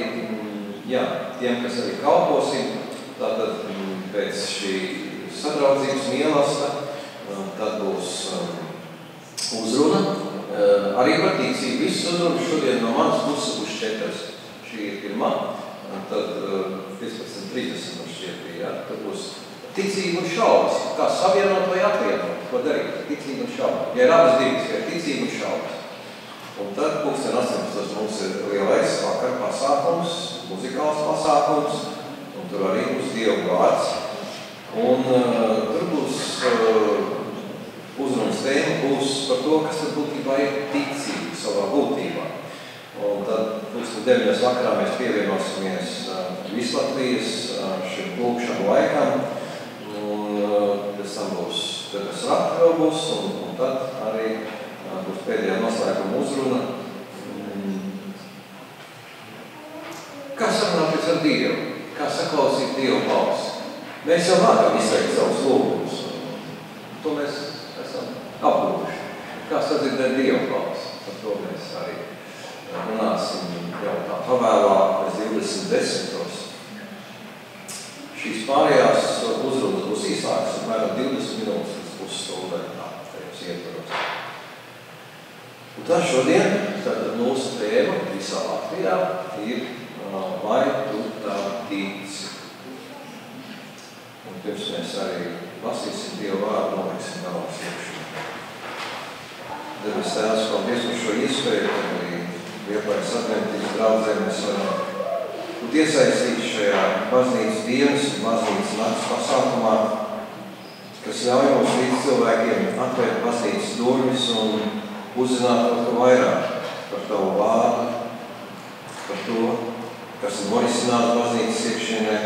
jā, tiem, kas arī kalposim, tātad pēc šī sadraudzības mielasta, tad būs uzruna arī par ticību. Viss uzrunas šodien no manas puses būs 4. Šī ir pirmā, tad 15.30 mums šķiet bija, ja? Tad būs ticība un šaubas. Kā savienot vai atvienot, ko darīt? Ticība un šaubas. Ja ir abas divas, ja ir ticība un šaubas. Un tad 18. mums ir lielais vakar pasākums, muzikāls pasākums, un tur arī būs Dieva vārds. Un tur būs uzrunas tēma būs par to, kas tad būtībā ir ticība savā būtībā. Un tad 9. vakarā mēs pievienosimies Vislatvijas šim lūkšanu laikam. Un pēc tam būs debesu rakti vēl būs, un tad arī būs pēdējā noslēguma uzruna. Kā sarunāties ar Dievu? Kā saklausīt Dievu balsi? Mēs jau mākam izteikt savus lūgumus. To mēs esam apgūši. Kā sadzirdēt Dievu balsi? Par to mēs arī runāsim jau tā pavēlā pēc 20.10. Šīs pārējās uzrunas būs īsākas, apmēram 20 minūtes līdz pusstundai tajos ietvaros. Un tā šodien, tātad mūsu tēma visā Latvijā ir vai tu tā tici. Un pirms mēs arī lasīsim Dievu vārdu, noliksim galvas iekšā. Debes Tēvs, paldies par šo iespēju, ka arī Liepājas adventīgas draudzē mēs varam būt iesaistīti šajā baznīcas dienas un baznīcas nakts pasākumā, kas ļauj mums līdz cilvēkiem atvērt baznīcas durvis un uzzināt kaut ko vairāk par Tavu vārdu, par to, kas ir norisināts baznīcas iekšienē,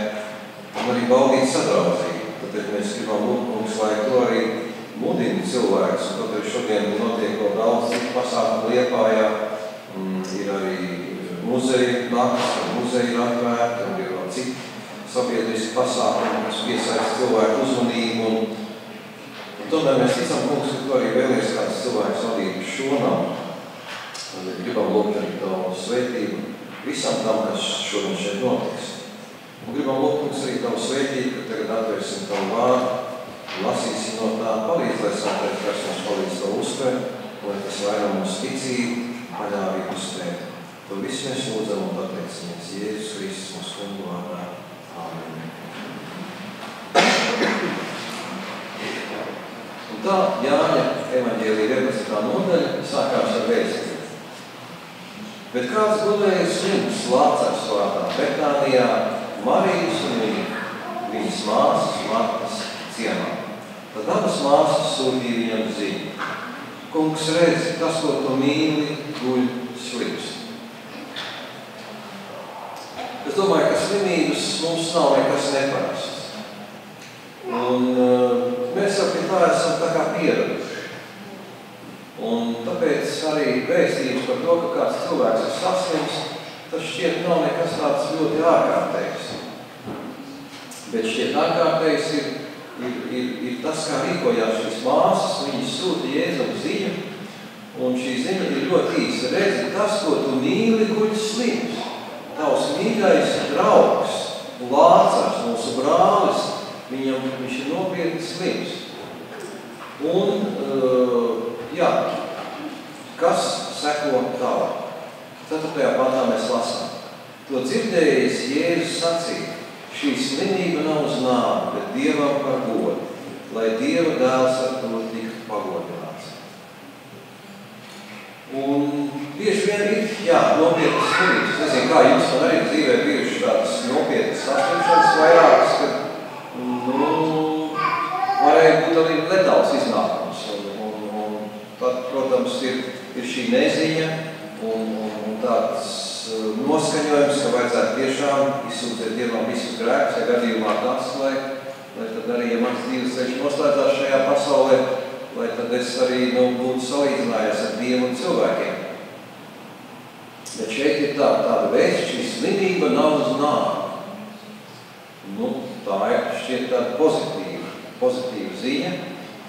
un arī baudīt sadraudzību. Tāpēc mēs gribam lūgt mums, lai to arī mudina cilvēks, un kaut arī šodien notiek vēl daudz citu pasākumu Liepājā, ir arī muzeja nakts, un muzeja ir atvērta, un ir vēl citi sabiedriski pasākumi, kas piesaista cilvēku uzmanību, un tomēr mēs ticam, kungs, ka tu arī vēlies kāds cilvēks vadīt šo namu. Un gribam lūgt arī Tavu svētību visam tam, kas šodien šeit notiks. Un gribam lūgt, kungs, arī Tavu svētību, ka tagad atvērsim Tavu vārdu, lasīsim no tā, palīdz, lai sākais kāds mums palīdz Tavu uztvert, lai tas vairāk mums ticību, paļāvību uz Tevi. To visu mēs lūdzam un pateicamies Jēzus Kristus mums kungu vārdā. Āmen. Un tā Jāņa evaņģēlija 11. nodaļa sākās ar vēstījumu. Bet kāds gulēja slims Lācars vārdā Betānijā, Marijas un viņas māsas Martas ciemā. Tad abas māsas sūtīja viņam ziņu. Kungs, redzi, tas, ko tu mīli, guļ slims. Es domāju, ka slimības mums nav nekas neparasts. Un mēs jau pie tā esam tā kā pieraduši. Un tāpēc arī vēstījums par to, ka kāds cilvēks ir saslims, tas šķiet nav nekas tāds ļoti ārkārtējs. Bet šķiet ārkārtējs ir tas, kā rīkojās šīs māsas, viņas sūta Jēzum ziņu, un šī ziņa ir ļoti īsa. Redzi, tas, ko tu mīli, guļ slims. Tavs mīļais draugs, Lācars, mūsu brālis, viņš ir nopietni slims. Un, kas seko tālāk? 4. pantā mēs lasām. To dzirdējis Jēzus sacīja, šī slimība nav uz nāvi, bet Dievam par godu, lai Dieva dēls ar to tiktu pagodināts. Un bieži vien ir, nopietnas slimības. Es nezinu, kā jums man arī dzīvē bijuši tādas nopietnas saslimšanas vairākas, kad, varēja būt arī letāls iznākums. Un tad, protams, ir šī neziņa un tāds noskaņojums, ka vajadzētu tiešām izsūdzēt Dievam visus grēkus, ja gadījumā tas, lai tad arī, ja mans dzīves ceļš noslēdzās šajā pasaulē, lai tad es arī būtu salīdzinājies ar Dievu un cilvēkiem. Bet šeit ir tāda vēsts, šī slimība nav uz nāvi. Tā ir šķiet tāda pozitīva ziņa,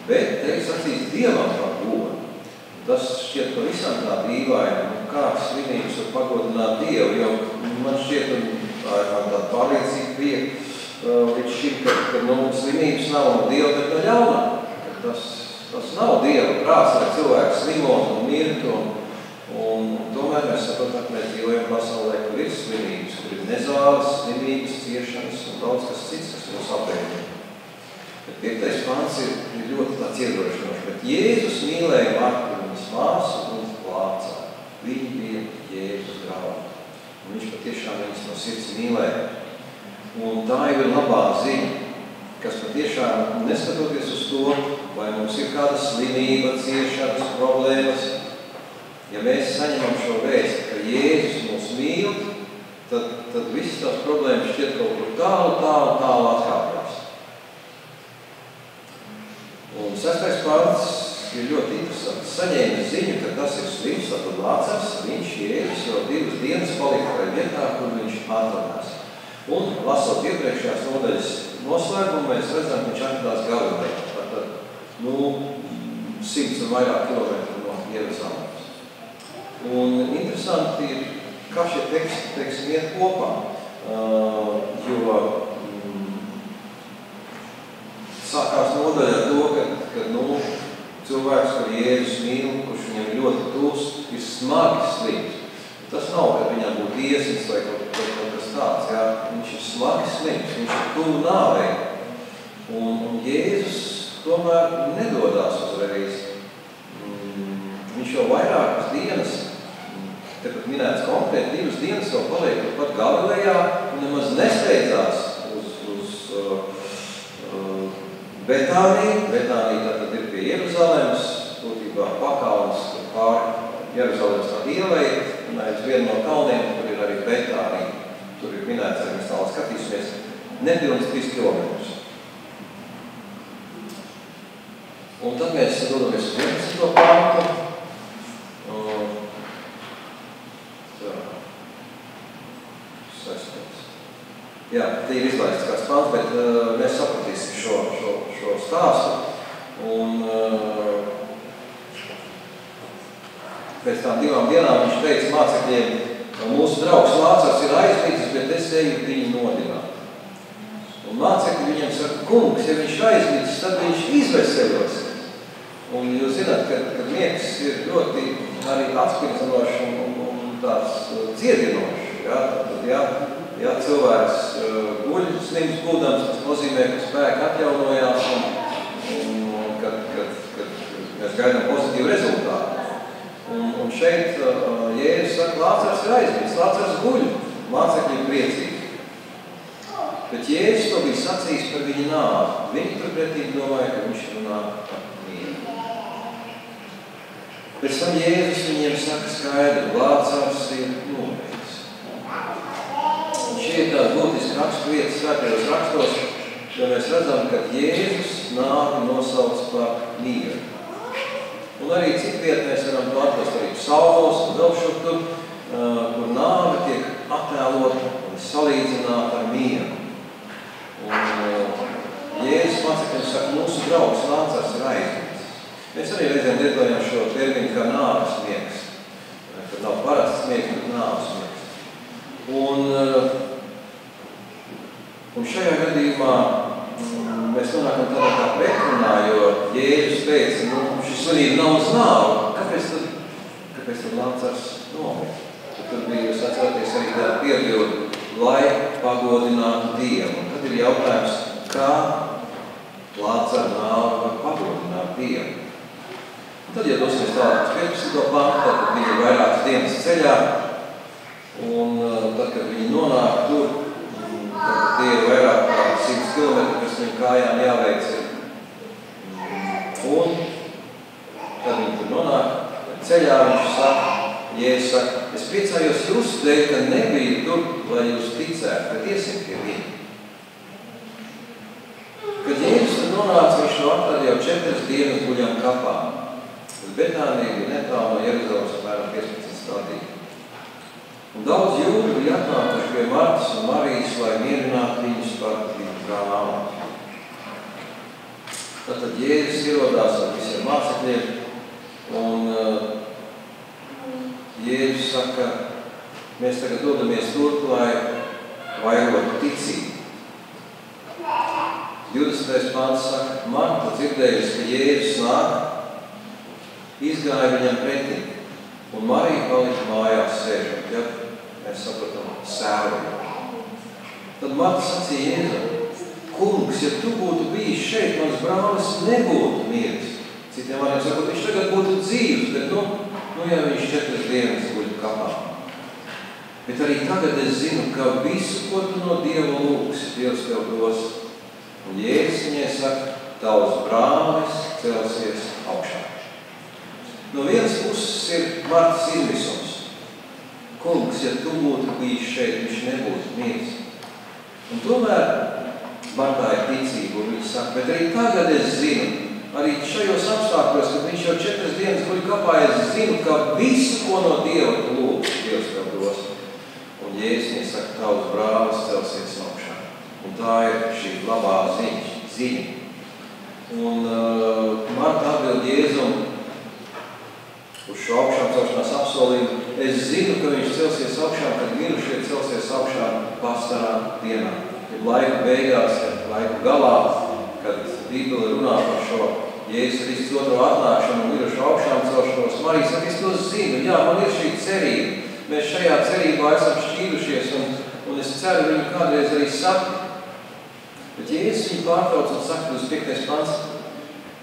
bet te ir sacīts Dievam par godu. Tas šķiet pavisam tā dīvaini, kā slimības var pagodināt Dievu, jo man šķiet, un tā ir tāda pārliecība bija līdz šim, ka slimības nav no Dieva, bet no ļaunā. Tas Tas nav Dieva prāts, lai cilvēks slimot un mirtu, un tomēr mēs saprotam, ka mēs dzīvojam pasaulē, kur ir slimības, kur ir nezāles, slimības, ciešanas un daudz kas cits, kas mūs apēdina. Bet 5. pants ir ļoti tāds iedrošinošs, bet Jēzus mīlēja Martu, viņas māsu un Lācaru. Viņi bija Jēzus draugi. Un viņš patiešām viņas no sirds mīlēja. Un tā jau ir labā ziņa, kas patiešām neskatoties uz to, vai mums ir kāda slimība, ciešanas, problēmas. Ja mēs saņemam šo vēstu, ka Jēzus mūs mīl, tad visas tās problēmas šķiet kaut kur tālu atkāpjās. Un 6. pants ir ļoti interesants. Saņēma ziņu, ka tas ir slims, tad Lācars, viņš Jēzus jau 2 dienas palika tajā vietā, kur viņš atradās. Un, lasot iepriekšējās nodaļas noslēgumu, mēs redzam, ka viņš atradās Galilejā. Tātad, 100 un vairāk kilometru no Jeruzalemes. Un interesanti ir, kā šie teksti, teiksim, iet kopā, jo sākās nodaļa ar to, ka cilvēks, kur Jēzus mīl, kurš viņam ļoti tūs, ir smagi slims. Tas nav, ka viņam būtu iesins vai kaut kas tāds, jā. Viņš ir smagi slims, viņš ir tuvu nāvei. Un Jēzus tomēr nedodās uzreiz. Viņš jau vairākas dienas, tepat minēts konkrēti, 2 dienas vēl paliek pat Galilejā un nemaz nesteidzās uz Betāniju. Betānija tātad ir pie Jeruzalemes, būtībā pakalns pāri Jeruzalemes tā ielai, un aiz vienu no kalniem, tur ir arī Betānija. Tur ir minēts, arī mēs tālāk skatīsimies, nepilns 3 kilometrus. Un tad mēs dodamies uz 11. pantu. Jā, te ir izlaists kāds pants, bet mēs sapratīsim šo stāstu. Un pēc tām 2 dienām viņš teica mācekļiem, ka mūsu draugs Lācars ir aizmītis, bet es eju viņu nodināt. Un mācekļi viņam saka, kungs, ja viņš aizmītis, tad viņš izveseļosies. Un jūs zināt, ka miegs ir ļoti arī atspirdzinošs un tāds dziedinošs. Ja cilvēks guļ slims būdams, tas nozīmē, ka spēki atjaunojās un kad mēs gaidām pozitīvu rezultātu. Un šeit Jēzus saka, Lācars ir aizmīts, Lācars guļ, mācekļi ir priecīgi. Bet Jēzus to bija sacījis par viņa nāvi. Viņi turpretī domāja, ka viņš runā par mieru. Pēc tam Jēzus viņiem saka skaidri, Lācars ir nomēris. Šie ir tās būtiski raksturvietas svētajos rakstos, jo mēs redzam, ka Jēzus nāvi nosauc par mieru. Un arī cik viet mēs varam to atrast arī psalmos un vēl šur tur, kur nāve tiek attēlota un salīdzināta ar mieru. Un Jēzus mācekļiem saka, mūsu draugs Lācars ir aizmīts. Mēs arī reizēm lietojam šo terminu kā nāves miegs, kad nav parasts miegs, bet nāves miegs. Un šajā gadījumā mēs nonākam tādā kā pretrunā, jo Jēzus teica, šis slimība nav uz nāvu, kāpēc tad Lācars nomira? Tad bija, jūs atceraties, arī tāda piebilde, lai pagodinātu Dievu. Un tad ir jautājums, kā Lācara nāve var pagodināt Dievu. Un tad, ja dosimies tālāk uz 15. pantu, tad bija vairākas dienas ceļā, un tad, kad viņi nonāk tur, tad tie ir vairāk kā 100 kilometri, kas viņu kājām jāveic ir. Un tad viņi tur nonāk, ceļā viņš saka, Jēzus saka, es priecājos jūsu dēļ, ka nebija tur, lai jūs ticētu, bet iesim pie viņa. Kad Jēzus tur nonāca, viņš to atrada jau 4 dienas guļam kapā. Betānija bija netālu no Jeruzalemes apmēram 15 stadiju. Un daudz jūdu bija atnākuši pie Martas un Marijas, lai mierinātu viņus par viņu grāmatu. Tātad Jēzus ierodās ar visiem mācekļiem, un Jēzus saka, mēs tagad dodamies turp, lai vairotu ticību. 20. pāns saka, Marta dzirdējusi, ka Jēzus nāk, izgāja viņam pretī, un Marija palika mājās sēžot, ja mēs sapratam, sēvojot. Tad Marta sacīja Jēzum, kungs, ja tu būtu bijis šeit, mans brālis nebūtu miris. Citiem vārdiem sakot, viņš tagad būtu dzīvs, bet ja viņš 4 dienas guļ kapā. Bet arī tagad es zinu, ka visu, ko tu no Dieva lūgsi, Dievs tev dos. Un Jēzus viņai saka, tavs brālis celsies augšā. No vienas puses ir Martas izmisums. Kungs, ja tu būtu bijis šeit, viņš nebūtu miris. Un tomēr Martā ir ticība, un viņa saka, bet arī tagad es zinu, arī šajos apstākļos, kad viņš jau 4 dienas guļ kapā, es zinu, ka visu, ko no Dieva tu lūgsi, Dievs tev dos. Un Jēzus viņai saka, tavs brālis celsies augšā. Un tā ir šī labā ziņa. Un Marta atbild Jēzum uz šo augšām celšanās apsolījumu. Es zinu, ka viņš celsies augšā, kad mirušie celsies augšā pastarā dienā. Kad laika beigās, kad laika galā, kad Bībele runā par šo Jēzus Kristus otro atnākšanu un mirušu augšām celšanos, Marija saka, es to zinu, jā, man ir šī cerība. Mēs šajā cerībā esam šķīrušies, un es ceru viņu kādreiz arī sapni. Bet Jēzus viņu pārtrauc un saka, 25. pants,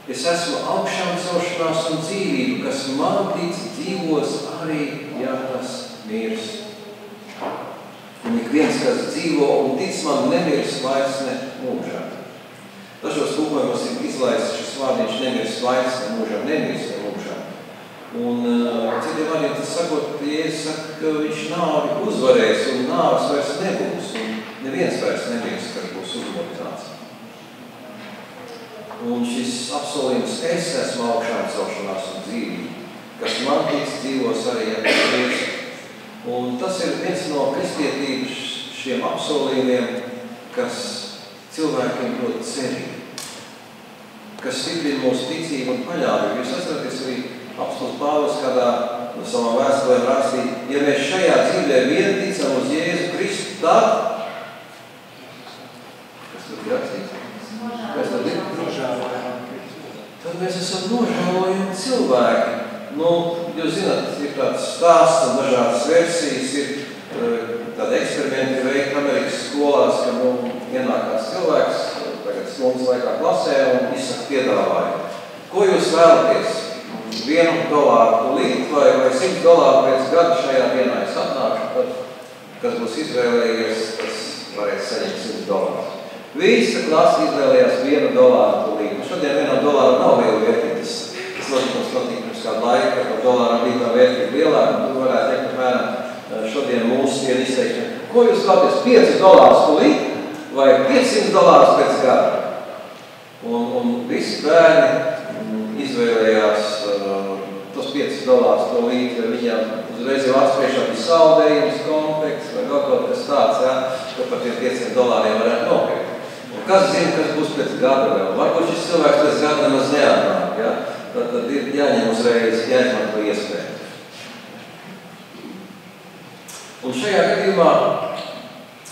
es esmu augšām celšanās un dzīvību, kas man tic dzīvos arī, ja tas mirs. Un ik viens, kas dzīvo un tic man, nemirs vairs ne mūžā. Dažos tūkojumos ir izlaists šis vārdiņš nemirs vairs ne mūžā, nemirs ne mūžā. Un citiem vārdiem tas sakot, Jēzus saka, ka viņš nāvi uzvarēs un nāves vairs nebūs. Un neviens vairs nemirs, kas būs uzmodināts. Un šis apsolījums, es esmu augšām celšanās un dzīvība, kas man tic dzīvos arī, ja tas mirs. Un tas ir viens no kristietības šiem apsolījumiem, kas cilvēkiem dod cerību, kas stiprina mūsu ticību un paļāvību. Jūs atceraties arī apostils Pāvils kādā no savām vēstulēm rakstīja, ja mēs šajā dzīvē vien ticam uz Jēzu Kristu, tad, kas tur ir rakstīts? Kas tad ir? Tad mēs esam nožēlojami cilvēki. Jūs zināt, ir tāds stāsts un dažādas versijas, ir tādi eksperimenti veikti Amerikas skolās, ka ienākās cilvēks, tagad stundas laikā klasē un izsaka piedāvājumu. Ko jūs vēlaties? $1 tūlīt vai $100 pēc gada šajā dienā es atnākšu, tad, kas būs izvēlējies, tas varēs saņemt $100. Visa klasa izvēlējās $1 tūlīt. Šodien $1 nav liela vērtība. Tas notikums notika pirms kādu laiku, ka dolāram bija tā vērtība lielāka, un tu varētu teikt, apmēram šodien mūsu dienu izteikšana. Ko jūs vēlaties? $5 tūlīt vai $500 pēc gada? Un visi bērni izvēlējās tos $5 tūlīt, jo viņām uzreiz jau atspriešā bija saldējums, konfekts vai vēl kaut kas tāds, jā, ko par tiem $500 varētu nopirkt. Un kas zina, kas būs pēc gada vēl? Varbūt šis cilvēks pēc gada nemaz neatnāk, jā? Tad ir jāņem uzreiz, jāizmanto iespēju. Un šajā gadījumā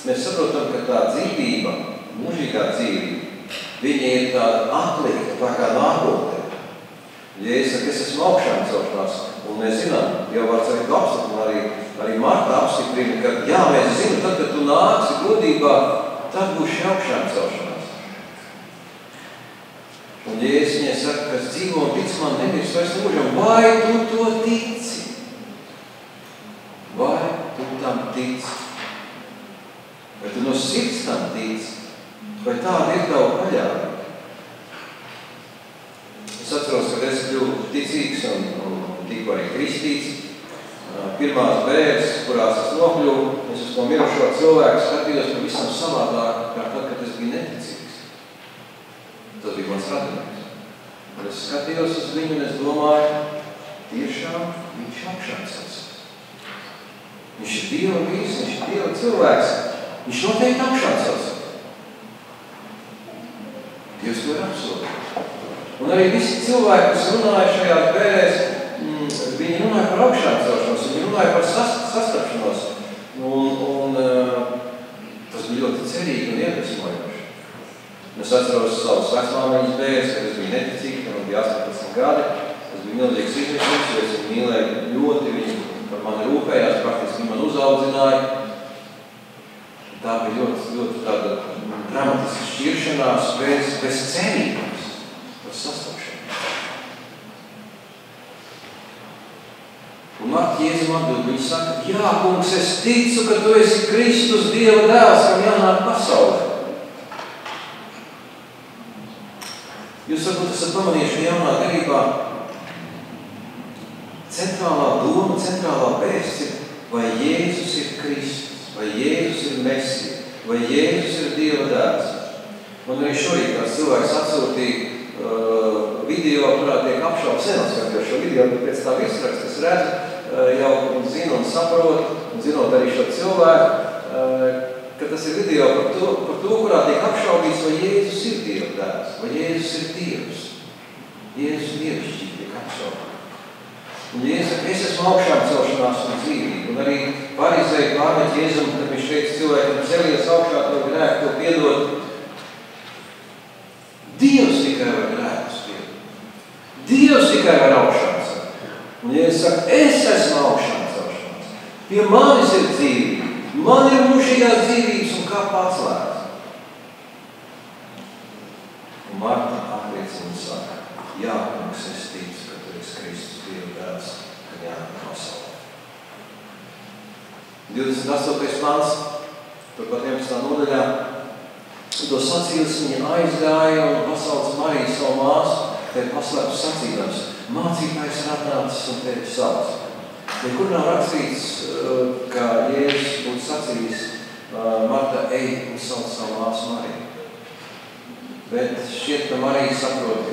mēs saprotam, ka tā dzīvība, mūžīgā dzīvība, viņa ir tāda atlikta, tā kā nākotnē. Ja es saku, es esmu augšām celšanās, un mēs zinām, jau vārds arī tu apstiprina, arī Marta apstiprina, ka jā, mēs zinām, tad, kad tu nāksi godībā, tad būs šī augšām celšanās. Un ja es viņai saku, kas dzīvo un tic man nemirs vairs mūžam, vai tu to tici? Vai tu tam tici? Vai tu no sirds tam tici? Vai tāda ir tava paļāvība? Es atceros, kad es kļuvu ticīgs un tikko arī kristīts. Pirmās bēres, kurās es nokļuvu, es uz to mirušo cilvēku skatījos pavisam savādāk, kā tad, kad es biju neticīgs. Tas bija mans radinieks. Un es skatījos uz viņu un es domāju, tiešām viņš augšām celsies. Viņš ir Dieva vīrs, viņš ir Dieva cilvēks. Viņš noteikti augšām celsies. Dievs to ir apsolījis. Un arī visi cilvēki, kas runāja šajās bērēs, viņi runāja par augšām celšanos, viņi runāja par sastapšanos. Un tas bija ļoti cerīgi un iedvesmojoši. Es atceros savus vecmāmiņas bērns, kad es biju neticīgi, kad man bija 18 gadi. Tas bija milzīgs izmisums, jo es viņu mīlēju ļoti, viņi par mani rūpējās, praktiski viņi man uzaudzināja. Tā bija ļoti tāda dramatiska šķiršanās bez cerības par sastapšanu. Un Marta Jēzum atbild, viņa saka, jā, kungs, es ticu, ka tu esi Kristus, Dieva dēls, kam jānāk pasaulē. Jūs varbūt esat pamanījuši jaunā derībā, centrālā doma, centrālā vēsts ir, vai Jēzus ir Kristus, vai Jēzus ir Mesija, vai Jēzus ir Dieva dēls. Man arī šorīt kāds cilvēks atsūtīja video, kurā tiek apšaubts senāts, jo šo video pēc tā virsraksta es redzu, jau zinu un saprotu, un zinot arī šo cilvēku, ka tas ir video par to, kurā tiek apšaubīts, vai Jēzus ir Dieva dēls, vai Jēzus ir Dievs. Jēzus dievišķīgi tiek apšaubīts. Un Jēzus saka, es esmu augšām celšanās un dzīvība. Un arī farizēji pārmet Jēzum, kad viņš teica cilvēkam, celies augšā, to grēku, to piedod. Dievs tikai var grēkus piedot. Dievs tikai var augšām celt. Un Jēzus saka, es esmu augšām celšanās. Pie manis ir dzīvība. Man ir mūžīgās dzīvības un kā paclēts. Un Marta apliecina un saka, jā, kungs, es ticu, ka tu esi Kristus Dieva dēls, ka jānāk pasaulē. 28. pants, turpat 11. nodaļā, to sacījus viņa aizgāja un pasauc Mariju savu māsu, te paslēpus sacīdams, mācītājs ir atnācis un tevi sauc. Nekur nav rakstīts, ka Jēzus būtu sacījis, Marta, ej un sauc savu māsu Mariju. Bet šķiet, ka Marija saprot,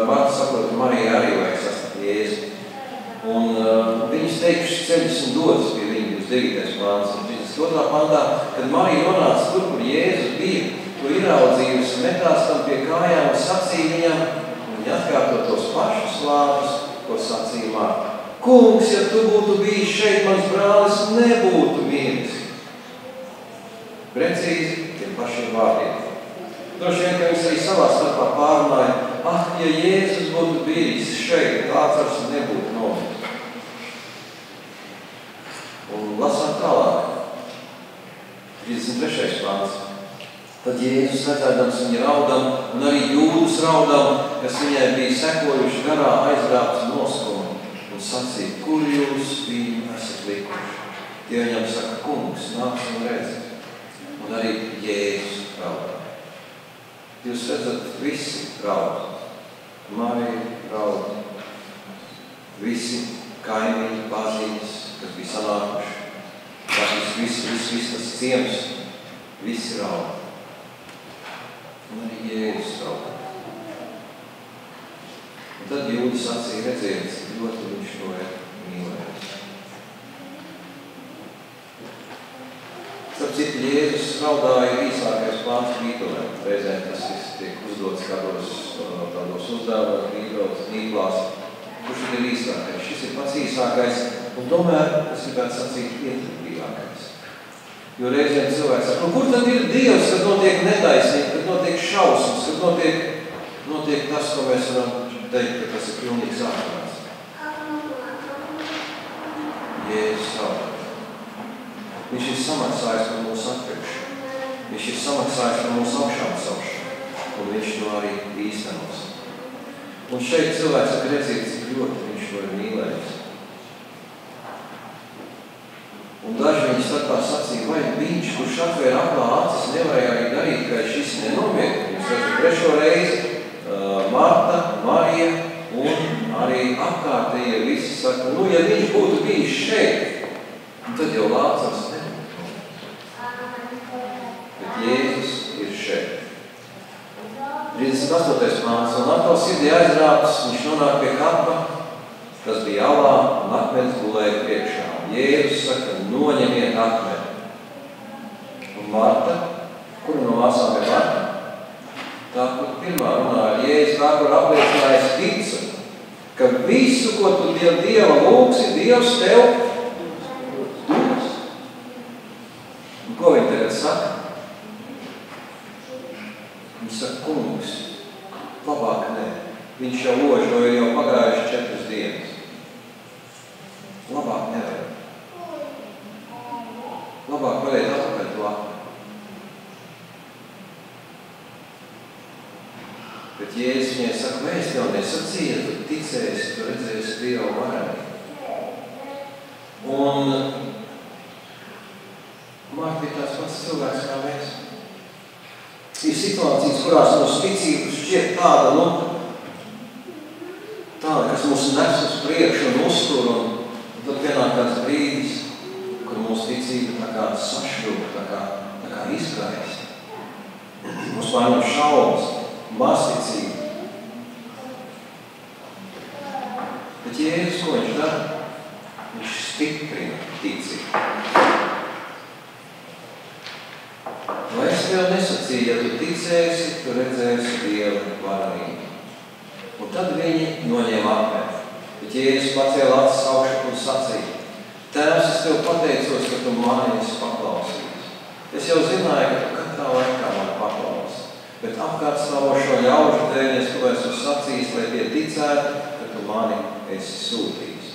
Marta saprot, ka Marija arī vajag sastapt Jēzu. Un viņas teikuši ceļus un dodas pie viņa 29. pāns. Un 32. pantā, kad Marija nonāca tur, kur Jēzus bija, to ieraudzījusi, metās tam pie kājām un sacīja viņam, un viņa atkārto tos pašus vārdus, ko sacīja Marta. Kungs, ja tu būtu bijis šeit, mans brālis nebūtu miris. Precīzi tiem pašiem vārdiem. Droši vien, ka viņš arī savā starpā pārunāja, ja Jēzus būtu bijis šeit, Lācars nebūtu nomiris. Un lasām tālāk. 33. pāns. Tad Jēzus redzēdams viņa raudam, un arī jūdus raudam, kas viņai bija sekojuši garā, aizgrābts un noskumi. Un sacīja, kur jūs viņu esat likuši? Tie viņam saka, kungs, nāc un redzi. Un arī Jēzus raudā. Jūs redzat, visi raud. Marija raud. Visi kaimiņi, paziņas, kas bija sanākuši. Viss tas ciems, visi raud. Un arī Jēzus raud. Un tad jūdas sacīja, redziet, ļoti viņš to ir mīlējis. Starp citu, Jēzus raudāja īsākais pāns Bībelē. Reizēm tas viss tiek uzdots kādos tādos uzdevumos, Bībeles nīklās. Kurš ir īsākais? Šis ir pats īsākais, un tomēr es gribētu sacīt ietilpīgākais. Jo reizēm cilvēks saka, kur tad ir Dievs, kad notiek netaisnība, kad notiek šausmas, kad notiek tas, ko mēs varam teikt, ka tas ir pilnīgs ārprāts. Jēzus raudā. Viņš ir samaksājis par mūsu atpirkšanu. Viņš ir samaksājis par mūsu augšām celšanu. Un viņš to arī īstenos. Un šeit cilvēks ir redzīt, cik ļoti viņš to ir mīlējis. Un daži viņi starpā sacīja, vai viņš, kurš atvēra aklā acis, nevarēja arī darīt, ka šis nenomiet. Jūs redzat, 3. reizi Marta, Marija un arī apkārtējie visi saka, ja viņš būtu bijis šeit, tad jau Lācars nebūtu. Bet Jēzus ir šeit. 38. pāns. Un atkal sirdī aizrāpts, viņš nonāk pie kapa, kas bija alā, un akmens gulēja priekšā. Jēzus saka, noņemiet akmeni. Un Marta, kura no māsām ir Marta? Tā, kur pirmā runā ar Jēzus, tā, kur apliecinājis ticu, ka visu, ko tu Dieva lūgsi, Dievs tev dos. Un ko viņi tagad saka? Viņi saka, kungs, labāk nē. Viņš jau ožoja jau pagājuši 4 dienas. Labāk nevar. Labāk varēt atpakaļ to atpakaļ. Bet Jēzus viņai saka, vai es tev nesacīju, tu ticēsi, tu redzēsi Dievu varenību. Un Marta ir tāds pats cilvēks kā mēs. Ir situācijas, kurās mūsu ticība šķiet tāda, tāda, kas mūs nes uz priekšu un uztur, un tad pienāk kāds brīdis, kur mūsu ticība tā kā sašķūp, tā kā izgaist. Mums pārņem šaubas, mazticība. Bet Jēzus, ko viņš dara? Viņš stiprina ticību. Vai es tev nesacīju, ja tu ticēsi, tu redzēsi Dieva varenību. Un tad viņi noņēma apmēr. Bet Jēzus pacēla acis augšu un sacīja, Tēvs, es tev pateicos, ka tu mani esi paklausījis. Es jau zināju, ka tu katrā laikā man paklausi. Bet apkārt stāvošo ļaužu dēļ es to esmu sacījis, lai tie ticētu, ka tu mani esi sūtījis.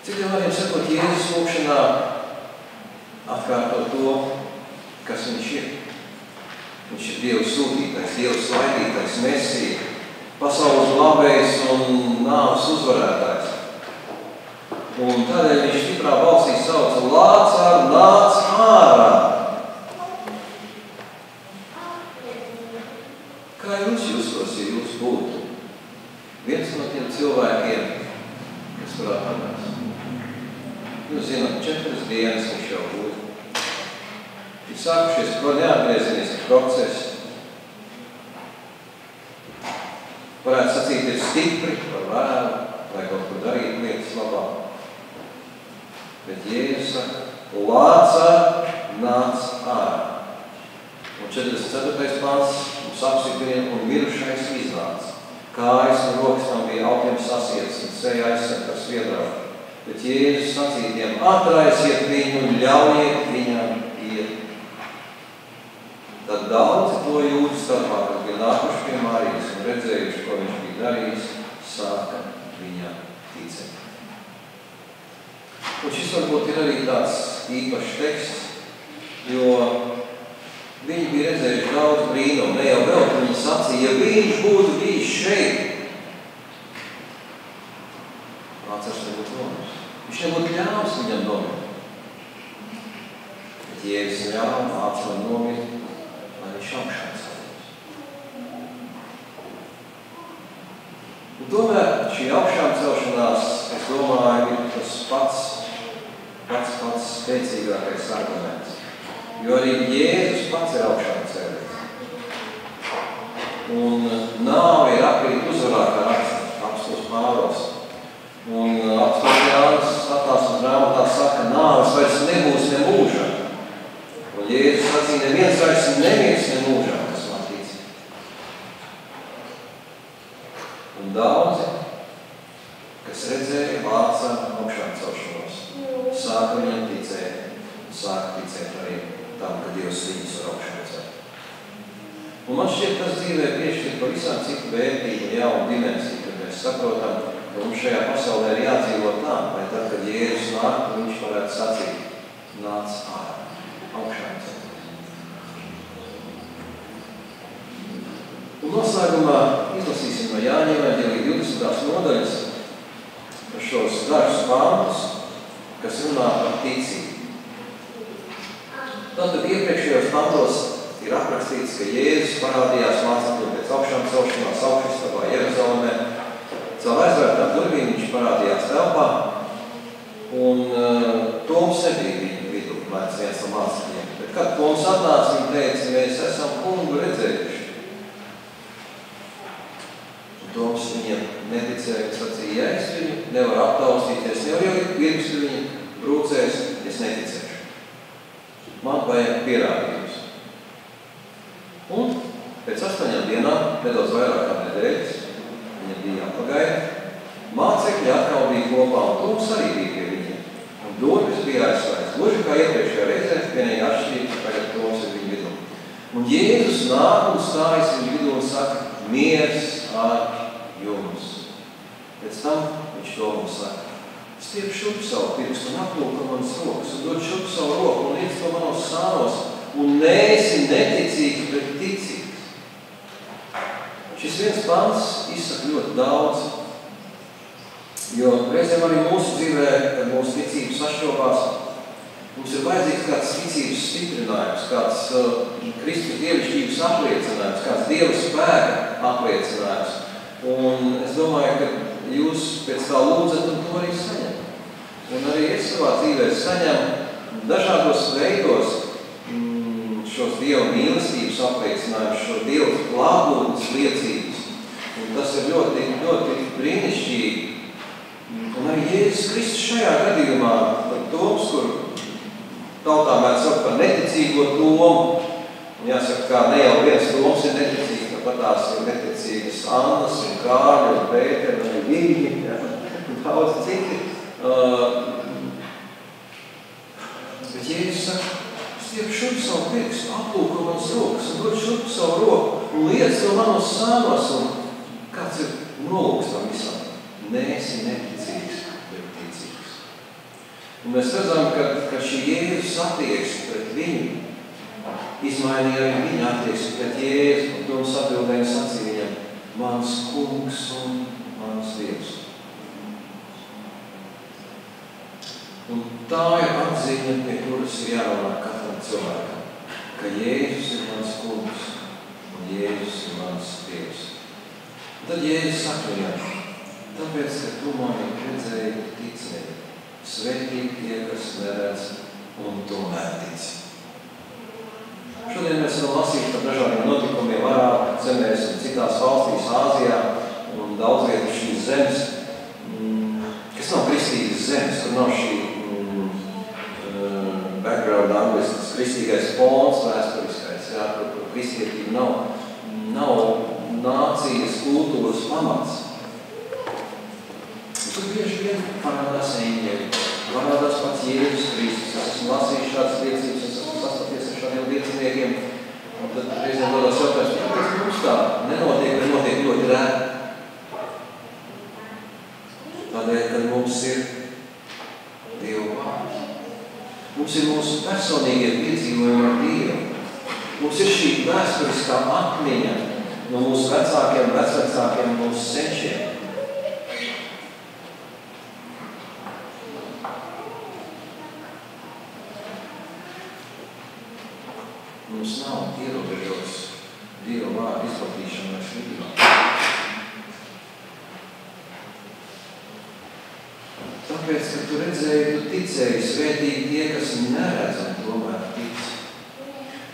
Citiem vārdiem sakot, Jēzus lūkšanā atkārto to, kas viņš ir. Viņš ir Dieva sūtītais, Dieva svaidītais, Mesija, pasaules glābējs un nāves uzvarētājs. Un tādēļ viņš stiprā balsī sauca, Lācār, nāc ārā! Kā jūs justos, ja jūs būtu viens no tiem cilvēkiem, kas tur atradās? Jūs zināt, 4 dienas viņš jau būtu. Ir sākušies ko neatgriezeniski procesi. Varētu sacīt, ir stipri par vēlu, lai kaut ko darīt lietas labāk. Bet Jēzus saka, Lācār, nāc ārā. Un 44. pants mums apsikrien un mirušais iznāca. Kājas un rokas tam bija augļiem sasietas un seja aizsaka ar sviedrauku. Bet Jēzus sacīja tiem, atraisiet viņu un ļaujiet viņam iet. Tad daudzi to jūdu starpā, kas bija nākuši pie Marijas un redzējuši, ko viņš bija darījis, sāka viņam ticēt. Un šis varbūt ir arī tāds īpašs teksts, jo viņi bija redzējuši daudz brīnumu, ne jau vēl, ka viņi sacīja, ja viņš būtu bijis šeit, Lācars nebūtu nomiris. Viņš nebūtu ļāvis viņam nomirt. Bet Jēzus ļāva Lācaram nomirt, lai viņš augšā celtos. Un tomēr šī augšām celšanās, es domāju, ir tas pats spēcīgākais arguments. Jo arī Jēzus pats ir augšām cēlies. Un nāve ir akrīt uzvarātā raksta, apstos Pāvils. Un apstos Jānis atklāsmes grāmatā saka, nāves vairs nebūs ne mūžā. Un Jēzus sacīja, neviens vairs neviens ne mūžā, kas man tic. Un daudzi, kas redzēja Lācaru augšām celšanos, sāka viņam ticēt, un sāka ticēt arī tam, ka Dievs viņus var augšām celt. Un man šķiet, tas dzīvē piešķir pavisam citu vērtību un jaunu dimensiju, kad mēs saprotam, ka mums šajā pasaulē ir jādzīvo tā, lai tad, kad Jēzus nāk, viņš varētu sacīt, nāc ārā, augšām celties. Un noslēgumā izlasīsim no Jāņa evaņģēlija 20. nodaļas šos dažus pantus, kas runā par ticību. Tātad iepriekšējos pantos ir aprakstīts, ka Jēzus parādījās mācekļiem pēc augšām celšanās augšistabā Jeruzalemē. Caur aizvērtām durvīm viņš parādījās telpā, un Toms nebija viņu vidū, mēdz viens no mācekļiem. Bet kad Toms atnāca, viņi teica, mēs esam kungu redzējuši. Toms viņam neticēja, ka sacīja, ja es viņu nevaru aptaustīties, nevaru jau pirkstu viņu brūcēs, es neticēšu. Man vajag pierādījums. Un pēc 8 dienām, nedaudz vairāk kā nedēļas, viņam bija jāpagaida, mācekļi atkal bija kopā, un Toms arī bija pie viņiem. Un durvis bija aizslēgts. Gluži kā iepriekšējā reizē, vienīgi atšķirība, tagad Toms ir viņu vidū. Un Un Jēzus nāk un stājas viņu vidū un saka, miers ar jums. Pēc tam viņš to mums saka, stiep šup savu pirkstu un aplūko manas rokas, un dod šup savu roku un liec to manos sānos, un neesi neticīgs, bet ticīgs. Šis viens pants izsaka ļoti daudz, jo reizēm arī mūsu dzīvē, kad mūsu ticības sašķobās, mums ir vajadzīgs kāds ticības stiprinājums, kāds Kristus dievišķības apliecinājums, kāds Dieva spēka apliecinājums. Un es domāju, ka jūs pēc tā lūdzat un to arī saņemat. Un arī es savā dzīvē saņemu dažādos veidos šos Dieva mīlestības apliecinājumus, šo Dieva klātbūtnes liecības. Un tas ir ļoti, ļoti brīnišķīgi. Un arī Jēzus Kristus šajā gadījumā, par Toms, kur tautā mēs saukt par neticīgo Tomu, un jāsaka, kā ne jau viens Toms ir neticīgs, tāpat tās ir neticīgas Annas un Kārļa un Pēteri un arī Viņi, un daudz citi. Bet Jēzus saka, stiep šurp savu pirkstu, aplūko manas rokas un dod šurp savu roku un liec to manos sānos. Un kāds ir nolūks tam visam? Neesi neticīgs, bet ticīgs. Un mēs redzam, ka šī Jēzus attieksme pret viņu izmainīja arī viņa attieksme pret Jēzu, un Toms atbildēja sacīja viņam, mans kungs un mans Dievs. Un tā ir atziņa, pie kuras ir jārunā katram cilvēkam, ka Jēzus ir mans kungs un Jēzus ir mans Dievs. Un tad Jēzus saka viņam, tāpēc, ka tu mani redzēji, ticēji, svētīgi tie, kas neredz un tomēr tic. Šodien mēs varam lasīt par dažādiem notikumiem Arābu zemēs un citās valstīs, Āzijā un daudz vietu šīs zemes, kas nav kristīgas zemes, kur nav šī background anglisks, kristīgais fons vēsturiskais, jā, kur kristietība nav nācijas kultūras pamats. Tur bieži vien parādās eņģeļi, parādās pats Jēzus Kristus. Es esmu lasījis šādas liecības, es esmu sastapies ar šādiem lieciniekiem. Un tad reizēm dodās jautājums, kāpēc mums tā nenotiek ļoti rēti? Tādēļ, kad mums ir Dieva vārds. Mums ir mūsu personīgie piedzīvojumi ar Dievu. Mums ir šī vēsturiskā atmiņa no mūsu vecākiem, vecvecākiem, mūsu senčiem. Mums nav ierobežots Dieva vārdu izplatīšana vairs vidībā. Tāpēc, ka tu redzēji, tu ticēji, svētīgi tie, kas neredz un tomēr tic.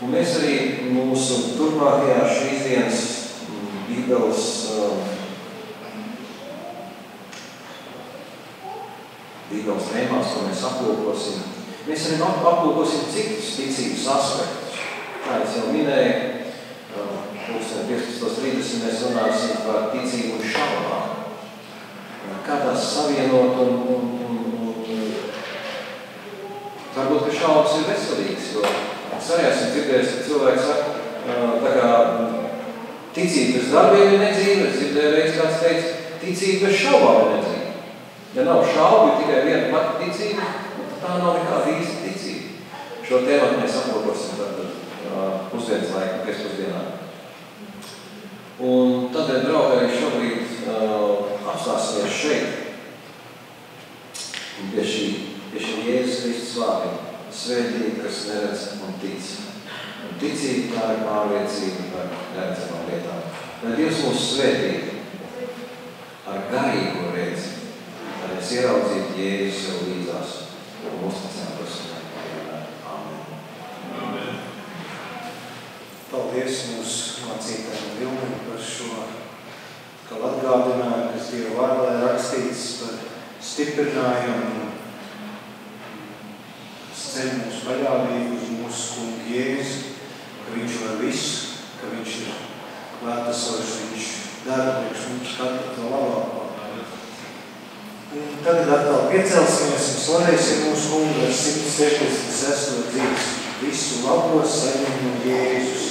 Un mēs arī mūsu turpmākajā šīs dienas Bībeles tēmās, ko mēs aplūkosim, mēs arī aplūkosim citus ticības aspektus. Kā es jau minēju, 15.30 mēs runāsim par ticību un šaubām. Kā tās savienot un varbūt, ka šaubas ir veselīgas, jo es arī esmu dzirdējis, ka cilvēki saka, tā kā ticība bez darbiem ir nedzīve, es dzirdēju reiz kāds teica, ticība bez šaubām ir nedzīve. Ja nav šaubu, ir tikai viena pati ticība, tā nav nekāda īsta ticība. Šo tēmatu mēs aplūkosim tātad pusdienas laika, pēcpusdienā. Un tādēļ, draugi, arī šobrīd apstāsimies šeit. Un pie šī Jēzus Kristus vārdiem. Svētīgi, kas neredz un tic. Un ticība tā ir pārliecība par neredzamām lietām. Lai Dievs mūs svētīgi ar garīgo redzi, lai mēs ieraudzītu Jēzus sev līdzās un uzticētos viņam. Amen. Paldies mūsu mācītājiem Vilmim par šo, kā atgādinājumu, kas Dieva vārdā ir rakstīts par stiprinājumu, kas ceļ mūsu paļāvību uz mūsu kungu Jēzu, ka viņš var visu, ka viņš ir klātesošs, viņš dara priekš mums katru to labāko. Un tagad atkal piecelsimies un slavēsim mūsu kungu ar 166. dzīves. Visu labo saņem no Jēzus.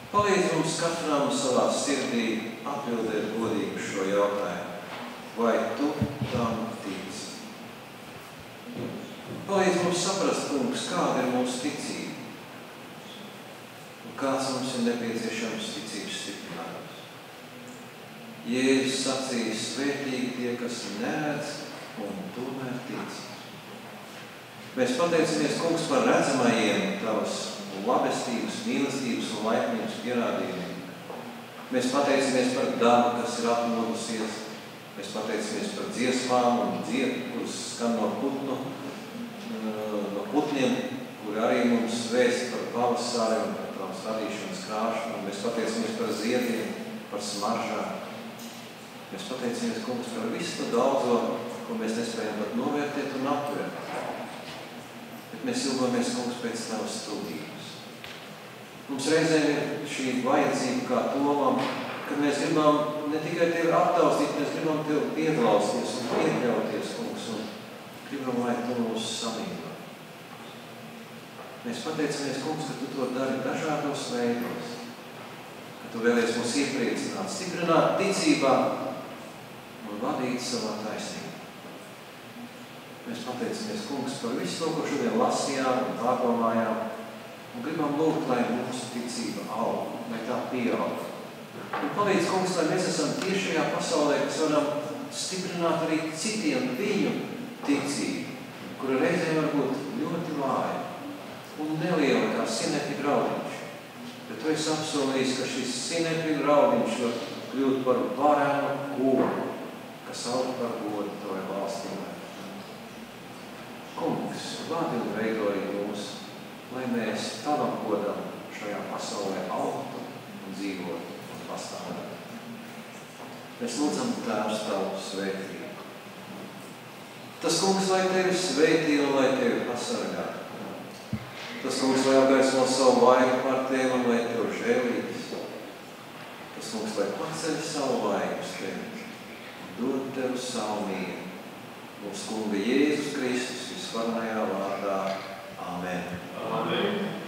Palīdz mums katram savā sirdī atbildēt godīgi uz šo jautājumu. Vai tu tam tici? Palīdz mums saprast, kungs, kāda ir mūsu ticība un kāds mums ir nepieciešams ticības stiprinājums. Jēzus sacīja, svētīgi tie, kas neredz un tomēr tic. Mēs pateicamies, kungs, par redzamajiem tavas labestības, mīlestības un laipnības pierādījumiem. Mēs pateicamies par dabu, kas ir atmodusies. Mēs pateicamies par dziesmām un dziedu, kuras skan no putniem, kuri arī mums vēst par pavasari un par tavas radīšanas krāšanu. Mēs pateicamies par ziediem, par smaržām. Mēs pateicamies, kungs, par visu to daudzo, ko mēs nespējam pat novērtēt un aptvert. Bet mēs ilgojamies, kungs, pēc tavas studības. Mums reizēm ir šī vajadzība kā tomam, kad mēs gribam ne tikai tevi aptaustīt, mēs gribam tevi piedlausties un iekļauties, kungs, un gribam, lai tu mūs samīlo. Mēs pateicamies, kungs, ka tu to dari dažādos veidos, ka tu vēlies mūs iepriecināt, stiprināt ticībā un vadīt savā taisnībā. Mēs pateicamies, kungs, par visu to, ko šodien lasījām un pārdomājām, un gribam lūgt, lai mūsu ticība aug, lai tā pieaug. Un palīdz, kungs, lai mēs esam tiešajā pasaulē, kas varam stiprināt arī citiem viņu ticību, kura reizēm var būt ļoti vāja un neliela kā sinepļu graudiņš. Bet tu esi apsolījis, ka šis sinepļu graudiņš var kļūt par varenu koku, kas aug par godu tavai valstībai. Kungs, vādi un veido arī mūs, lai mēs tavam godam šajā pasaulē augtu un dzīvotu un pastāvētu. Mēs lūdzam Tēvs tavu svētību. Tas, kungs, lai tevi svētī un lai tevi pasargā. Tas, kungs, lai apgaismo savu vaigu par tevi un lai tev žēlības. Tas, kungs, lai paceļ savu vaigu uz tevi un dod tev savu mīlu. Mūsu kunga Jēzus Kristus visvarnajā vārdā. Amen. Amen.